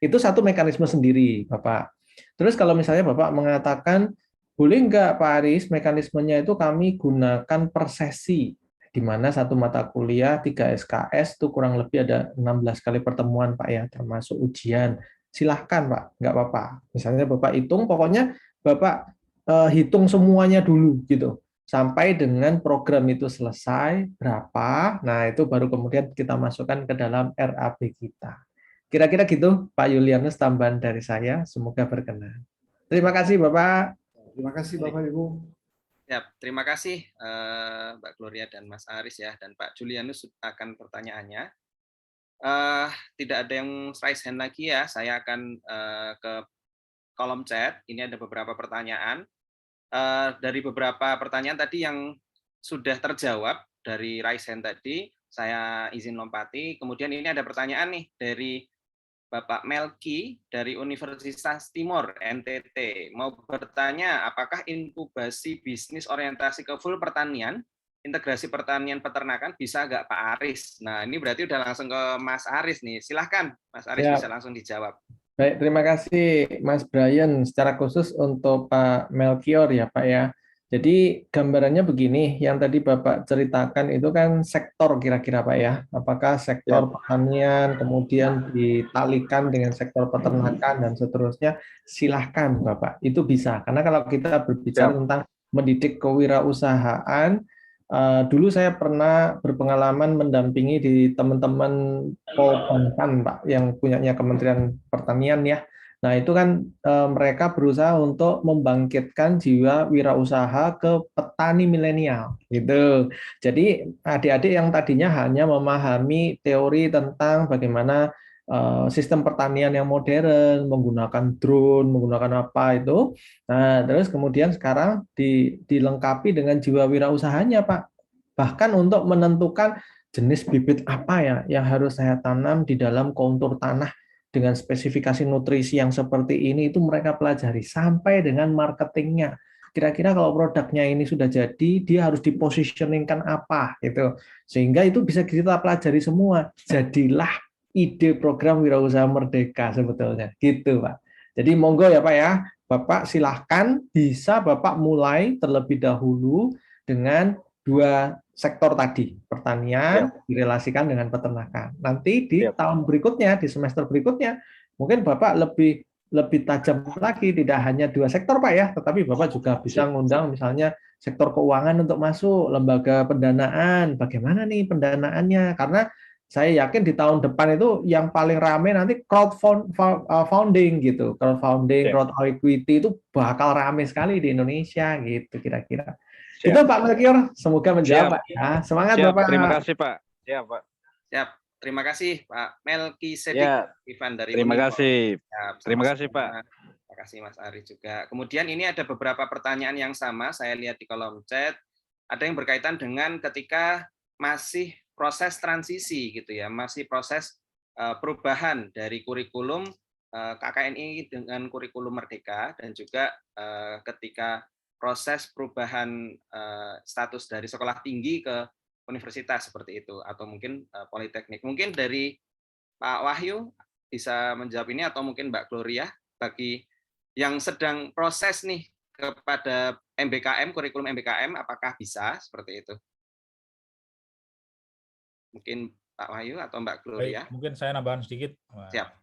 Itu satu mekanisme sendiri, Bapak. Terus kalau misalnya Bapak mengatakan, boleh nggak Pak Aris, mekanismenya itu kami gunakan per sesi, di mana satu mata kuliah 3 SKS itu kurang lebih ada 16 kali pertemuan Pak ya, termasuk ujian. silahkan Pak, nggak apa-apa. Misalnya Bapak hitung, pokoknya Bapak hitung semuanya dulu gitu. Sampai dengan program itu selesai, berapa, nah itu baru kemudian kita masukkan ke dalam RAB kita. Kira-kira gitu Pak Julianus tambahan dari saya, semoga berkenan. Terima kasih Bapak. Terima kasih Bapak Ibu. Ya, terima kasih Mbak Gloria dan Mas Aris ya, dan Pak Julianus akan pertanyaannya. Tidak ada yang raise hand lagi ya, saya akan ke kolom chat. Ini ada beberapa pertanyaan. Dari beberapa pertanyaan tadi yang sudah terjawab dari raise hand tadi, saya izin lompati. Kemudian ini ada pertanyaan nih dari Bapak Melki dari Universitas Timur, NTT. Mau bertanya, apakah inkubasi bisnis orientasi ke full pertanian, integrasi pertanian peternakan bisa nggak Pak Aris? Nah, ini berarti udah langsung ke Mas Aris nih. Silahkan, Mas Aris bisa langsung dijawab. Baik, terima kasih Mas Brian. Secara khusus untuk Pak Melkior ya Pak ya. Jadi gambarannya begini, yang tadi Bapak ceritakan itu kan sektor kira-kira Pak ya. Apakah sektor pertanian kemudian ditalikan dengan sektor peternakan dan seterusnya, silahkan Bapak. Itu bisa, karena kalau kita berbicara tentang mendidik kewirausahaan, dulu saya pernah berpengalaman mendampingi di teman-teman Polbankan Pak, yang punyanya Kementerian Pertanian ya. Nah itu kan mereka berusaha untuk membangkitkan jiwa wirausaha ke petani milenial gitu. Jadi adik-adik yang tadinya hanya memahami teori tentang bagaimana sistem pertanian yang modern, menggunakan drone, menggunakan apa itu. Nah, terus kemudian sekarang dilengkapi dengan jiwa wirausahanya, Pak. Bahkan untuk menentukan jenis bibit apa ya yang harus saya tanam di dalam kontur tanah dengan spesifikasi nutrisi yang seperti ini, itu mereka pelajari sampai dengan marketingnya. Kira-kira kalau produknya ini sudah jadi, dia harus dipositioningkan apa gitu. Sehingga itu bisa kita pelajari semua. Jadilah ide program Wirausaha Merdeka sebetulnya, gitu Pak. Jadi monggo ya Pak ya, Bapak silahkan bisa Bapak mulai terlebih dahulu dengan dua sektor tadi, pertanian direlasikan dengan peternakan. Nanti di tahun berikutnya, di semester berikutnya, mungkin Bapak lebih tajam lagi, tidak hanya dua sektor Pak ya, tetapi Bapak juga bisa ngundang misalnya sektor keuangan untuk masuk, lembaga pendanaan, bagaimana nih pendanaannya, karena saya yakin di tahun depan itu yang paling rame nanti crowdfunding gitu, crowdfunding, crowd equity itu bakal rame sekali di Indonesia gitu kira-kira. Itu Pak Melkior, semoga menjawab Pak. Ya, semangat Bapak. Terima kasih Pak. Siap Pak. Siap. Terima kasih Pak Melki Sedik Ivan dari Terima Unipol. kasih. Siap, Terima kasih Pak. Terima kasih Mas Ari juga. Kemudian ini ada beberapa pertanyaan yang sama, saya lihat di kolom chat. Ada yang berkaitan dengan ketika masih proses transisi gitu ya, masih proses perubahan dari kurikulum KKNI dengan kurikulum Merdeka, dan juga ketika proses perubahan status dari sekolah tinggi ke universitas seperti itu, atau mungkin politeknik. Mungkin dari Pak Wahyu bisa menjawab ini, atau mungkin Mbak Gloria, bagi yang sedang proses nih kepada MBKM, kurikulum MBKM, apakah bisa seperti itu? Mungkin Pak Wahyu atau Mbak Gloria. Baik, mungkin saya nambahan sedikit. Siap.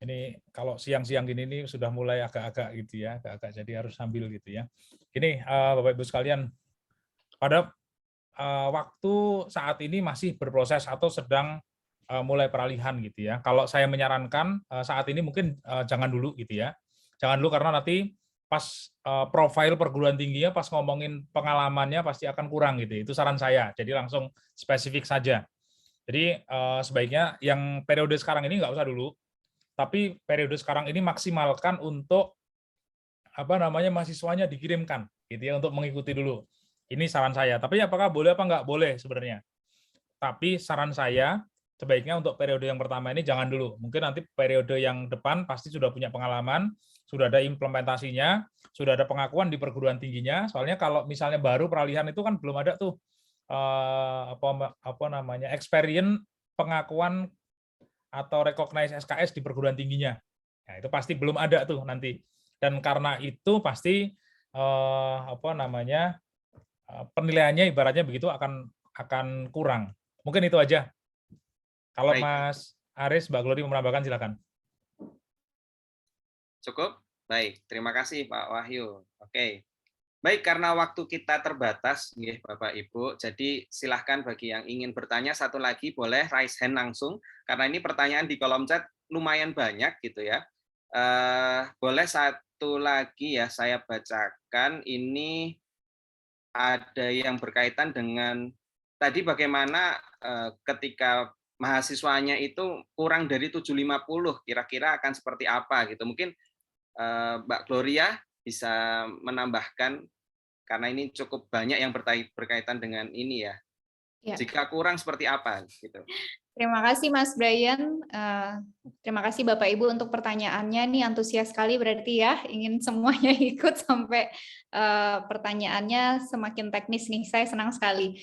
Ini kalau siang-siang gini ini sudah mulai agak-agak gitu ya, agak-agak jadi harus sambil gitu ya. Gini, Bapak Ibu sekalian, pada waktu saat ini masih berproses atau sedang mulai peralihan gitu ya. Kalau saya menyarankan saat ini mungkin jangan dulu gitu ya. Jangan dulu karena nanti pas profil perguruan tingginya, pas ngomongin pengalamannya pasti akan kurang gitu. Itu saran saya. Jadi langsung spesifik saja. Jadi sebaiknya yang periode sekarang ini nggak usah dulu. Tapi periode sekarang ini maksimalkan untuk mahasiswanya dikirimkan gitu ya, untuk mengikuti dulu. Ini saran saya. Tapi apakah boleh apa nggak boleh sebenarnya? Tapi saran saya sebaiknya untuk periode yang pertama ini jangan dulu. Mungkin nanti periode yang depan pasti sudah punya pengalaman, sudah ada implementasinya, sudah ada pengakuan di perguruan tingginya. Soalnya kalau misalnya baru peralihan itu kan belum ada tuh experience pengakuan atau recognize SKS di perguruan tingginya. Nah, itu pasti belum ada tuh nanti. Dan karena itu pasti penilaiannya ibaratnya begitu akan kurang. Mungkin itu aja. Kalau Baik. Mas Aris, Mbak Glory mau menambahkan, silakan. Cukup? Baik, terima kasih Pak Wahyu. Oke. Baik, karena waktu kita terbatas, Bapak Ibu, jadi silahkan bagi yang ingin bertanya satu lagi boleh raise hand langsung, karena ini pertanyaan di kolom chat lumayan banyak gitu ya. Boleh satu lagi ya saya bacakan, ini ada yang berkaitan dengan tadi bagaimana ketika mahasiswanya itu kurang dari 750, kira-kira akan seperti apa gitu. Mungkin Mbak Gloria bisa menambahkan, karena ini cukup banyak yang berkaitan dengan ini ya. Jika kurang seperti apa gitu. Terima kasih Mas Brian. Terima kasih Bapak Ibu untuk pertanyaannya. Nih antusias sekali berarti ya, ingin semuanya ikut sampai pertanyaannya semakin teknis nih. Saya senang sekali.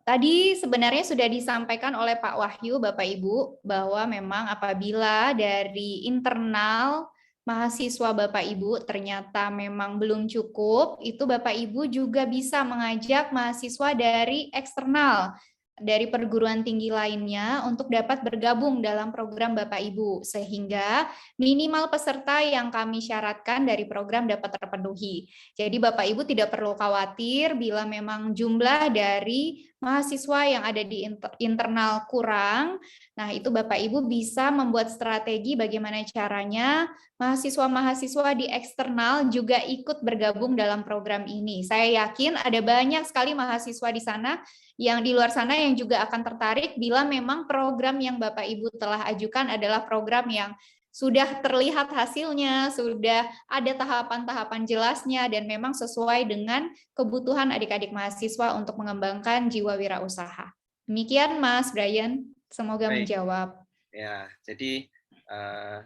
Tadi sebenarnya sudah disampaikan oleh Pak Wahyu, Bapak Ibu, bahwa memang apabila dari internal mahasiswa Bapak Ibu ternyata memang belum cukup, itu Bapak Ibu juga bisa mengajak mahasiswa dari eksternal, dari perguruan tinggi lainnya untuk dapat bergabung dalam program Bapak Ibu, sehingga minimal peserta yang kami syaratkan dari program dapat terpenuhi. Jadi Bapak Ibu tidak perlu khawatir bila memang jumlah dari mahasiswa yang ada di internal kurang. Nah, itu Bapak Ibu bisa membuat strategi bagaimana caranya mahasiswa-mahasiswa di eksternal juga ikut bergabung dalam program ini. Saya yakin ada banyak sekali mahasiswa di sana yang di luar sana yang juga akan tertarik bila memang program yang Bapak Ibu telah ajukan adalah program yang sudah terlihat hasilnya, sudah ada tahapan-tahapan jelasnya, dan memang sesuai dengan kebutuhan adik-adik mahasiswa untuk mengembangkan jiwa wirausaha. Demikian Mas Brian, semoga menjawab. Ya, jadi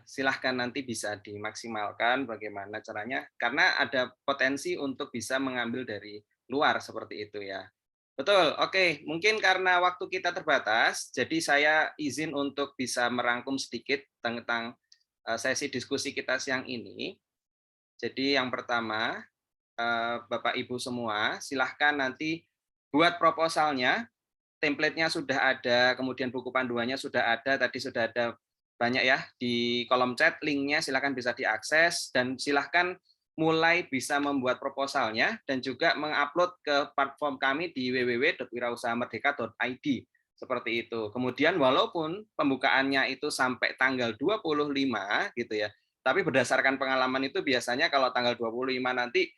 silahkan nanti bisa dimaksimalkan bagaimana caranya, karena ada potensi untuk bisa mengambil dari luar seperti itu ya. Betul, oke. Mungkin karena waktu kita terbatas, jadi saya izin untuk bisa merangkum sedikit tentang sesi diskusi kita siang ini. Jadi yang pertama, Bapak Ibu semua, silahkan nanti buat proposalnya, template-nya sudah ada, kemudian buku panduannya sudah ada, tadi sudah ada banyak ya di kolom chat, linknya silahkan bisa diakses, dan silahkan mulai bisa membuat proposalnya, dan juga mengupload ke platform kami di www.wirausahamerdeka.id. Seperti itu. Kemudian walaupun pembukaannya itu sampai tanggal 25 gitu ya, tapi berdasarkan pengalaman itu biasanya kalau tanggal 25 nanti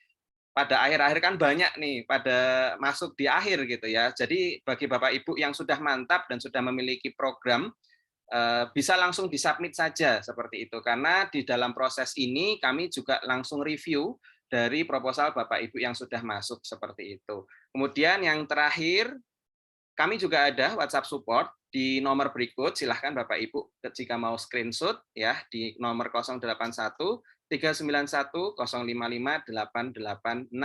pada akhir-akhir kan banyak nih pada masuk di akhir gitu ya. Jadi bagi Bapak Ibu yang sudah mantap dan sudah memiliki program, bisa langsung disubmit saja seperti itu. Karena di dalam proses ini kami juga langsung review dari proposal Bapak Ibu yang sudah masuk seperti itu. Kemudian yang terakhir, kami juga ada WhatsApp support di nomor berikut, silahkan Bapak Ibu jika mau screenshot ya di nomor 081 391 055 886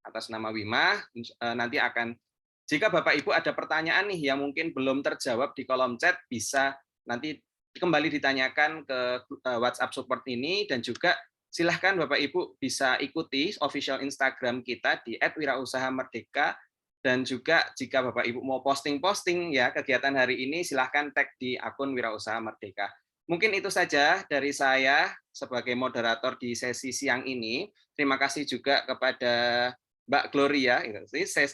atas nama Wima. Nanti akan, jika Bapak Ibu ada pertanyaan nih yang mungkin belum terjawab di kolom chat, bisa nanti kembali ditanyakan ke WhatsApp support ini, dan juga silahkan Bapak Ibu bisa ikuti official Instagram kita di @wirausahamerdeka. Dan juga jika Bapak Ibu mau posting-posting ya kegiatan hari ini, silahkan tag di akun Wirausaha Merdeka. Mungkin itu saja dari saya sebagai moderator di sesi siang ini. Terima kasih juga kepada Mbak Gloria. Saya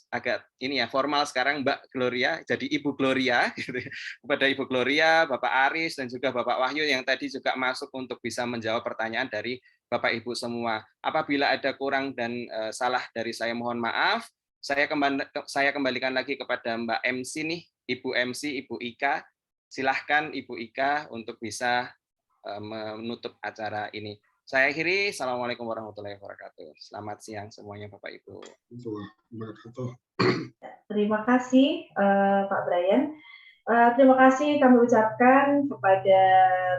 agak ini ya formal sekarang, Mbak Gloria, jadi Ibu Gloria. Kepada Ibu Gloria, Bapak Aris, dan juga Bapak Wahyu yang tadi juga masuk untuk bisa menjawab pertanyaan dari Bapak Ibu semua. Apabila ada kurang dan salah dari saya, mohon maaf. Saya kembalikan lagi kepada Mbak MC nih, Ibu MC, Ibu Ika. Silahkan Ibu Ika untuk bisa menutup acara ini. Saya akhiri. Assalamualaikum warahmatullahi wabarakatuh. Selamat siang semuanya Bapak Ibu. Terima kasih Pak Brian. Terima kasih kami ucapkan kepada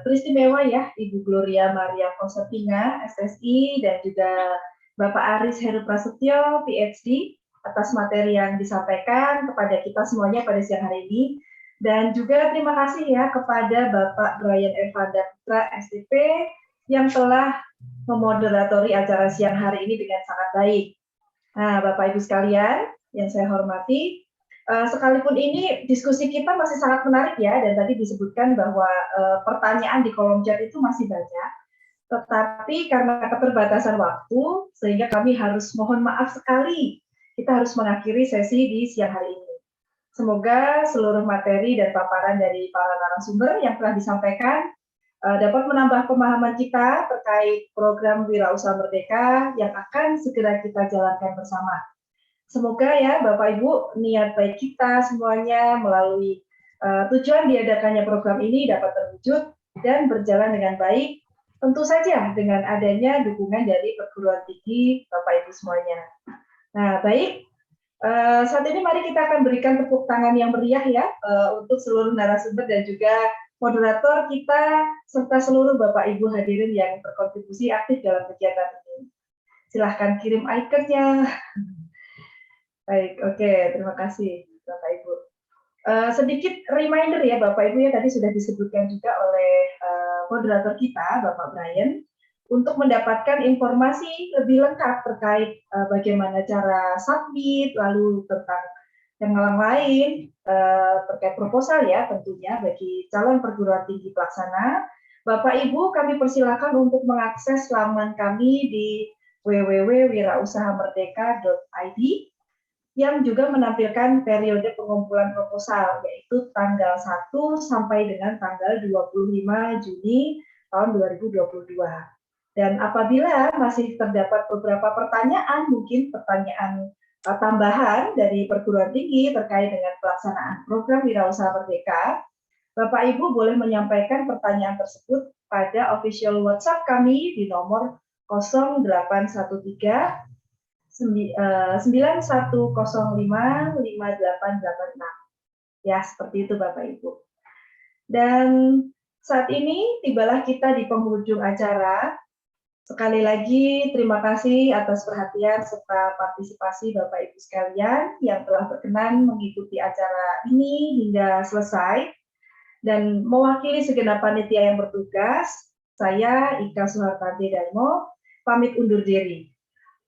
teristimewa ya Ibu Gloria Maria Konsertina, SSI, dan juga Bapak Aris Heru Prasetyo, PhD, atas materi yang disampaikan kepada kita semuanya pada siang hari ini. Dan juga terima kasih ya kepada Bapak Brian Evanda Putra, STP, yang telah memoderatori acara siang hari ini dengan sangat baik. Nah, Bapak Ibu sekalian yang saya hormati, Sekalipun ini diskusi kita masih sangat menarik ya, dan tadi disebutkan bahwa pertanyaan di kolom chat itu masih banyak, tetapi karena keterbatasan waktu, sehingga kami harus mohon maaf sekali, kita harus mengakhiri sesi di siang hari ini. Semoga seluruh materi dan paparan dari para narasumber yang telah disampaikan dapat menambah pemahaman kita terkait program Wirausaha Merdeka yang akan segera kita jalankan bersama. Semoga ya Bapak Ibu, niat baik kita semuanya melalui tujuan diadakannya program ini dapat terwujud dan berjalan dengan baik, tentu saja dengan adanya dukungan dari perguruan tinggi Bapak Ibu semuanya. Nah baik, saat ini mari kita akan berikan tepuk tangan yang meriah ya untuk seluruh narasumber dan juga moderator kita serta seluruh Bapak Ibu hadirin yang berkontribusi aktif dalam kegiatan ini. Silahkan kirim ikonnya. Baik, oke, terima kasih Bapak Ibu. Sedikit reminder ya Bapak Ibu ya, tadi sudah disebutkan juga oleh moderator kita Bapak Brian, untuk mendapatkan informasi lebih lengkap terkait bagaimana cara submit, lalu tentang yang lain terkait proposal ya tentunya bagi calon perguruan tinggi pelaksana. Bapak Ibu kami persilakan untuk mengakses laman kami di www.wirausahamerdeka.id yang juga menampilkan periode pengumpulan proposal, yaitu tanggal 1 sampai dengan tanggal 25 Juni tahun 2022. Dan apabila masih terdapat beberapa pertanyaan, mungkin pertanyaan tambahan dari perguruan tinggi terkait dengan pelaksanaan program Wirausaha Merdeka, Bapak Ibu boleh menyampaikan pertanyaan tersebut pada official WhatsApp kami di nomor 0813 9105 5886. Ya, seperti itu Bapak Ibu. Dan saat ini tibalah kita di penghujung acara. Sekali lagi terima kasih atas perhatian serta partisipasi Bapak Ibu sekalian yang telah berkenan mengikuti acara ini hingga selesai. Dan mewakili segenap panitia yang bertugas, saya Ika Suhartanti Darmo pamit undur diri.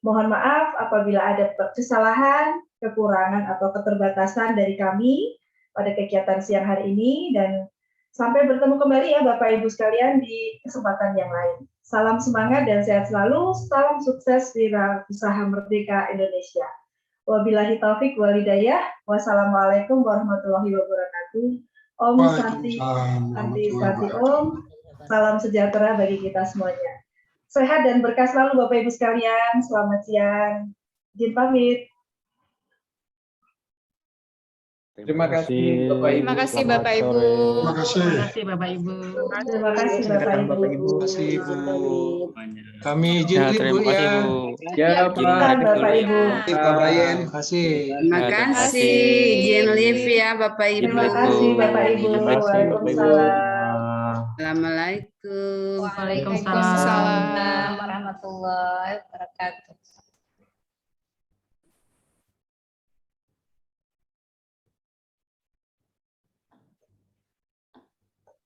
Mohon maaf apabila ada kesalahan, kekurangan, atau keterbatasan dari kami pada kegiatan siang hari ini, dan sampai bertemu kembali ya Bapak Ibu sekalian di kesempatan yang lain. Salam semangat dan sehat selalu, salam sukses Wirausaha Merdeka Indonesia. Wabillahi taufik wal hidayah, wassalamualaikum warahmatullahi wabarakatuh. Om Santi, Santi, Santi Om, salam sejahtera bagi kita semuanya. Sehat dan berkah selalu Bapak Ibu sekalian. Selamat siang. Izin pamit. Terima kasih Bapak Ibu. Terima kasih Bapak Ibu. Terima kasih. Terima kasih Bapak Ibu. Terima kasih Bapak Ibu. Terima kasih Bu. Kami izin Bu ya. Ya Pak. Bapak Ibu. Pak Brian, terima kasih. Terima kasih. Izin live ya Bapak Ibu. Terima kasih Bapak Ibu. Waalaikumsalam. Assalamualaikum. Waalaikumsalam warahmatullahi wabarakatuh.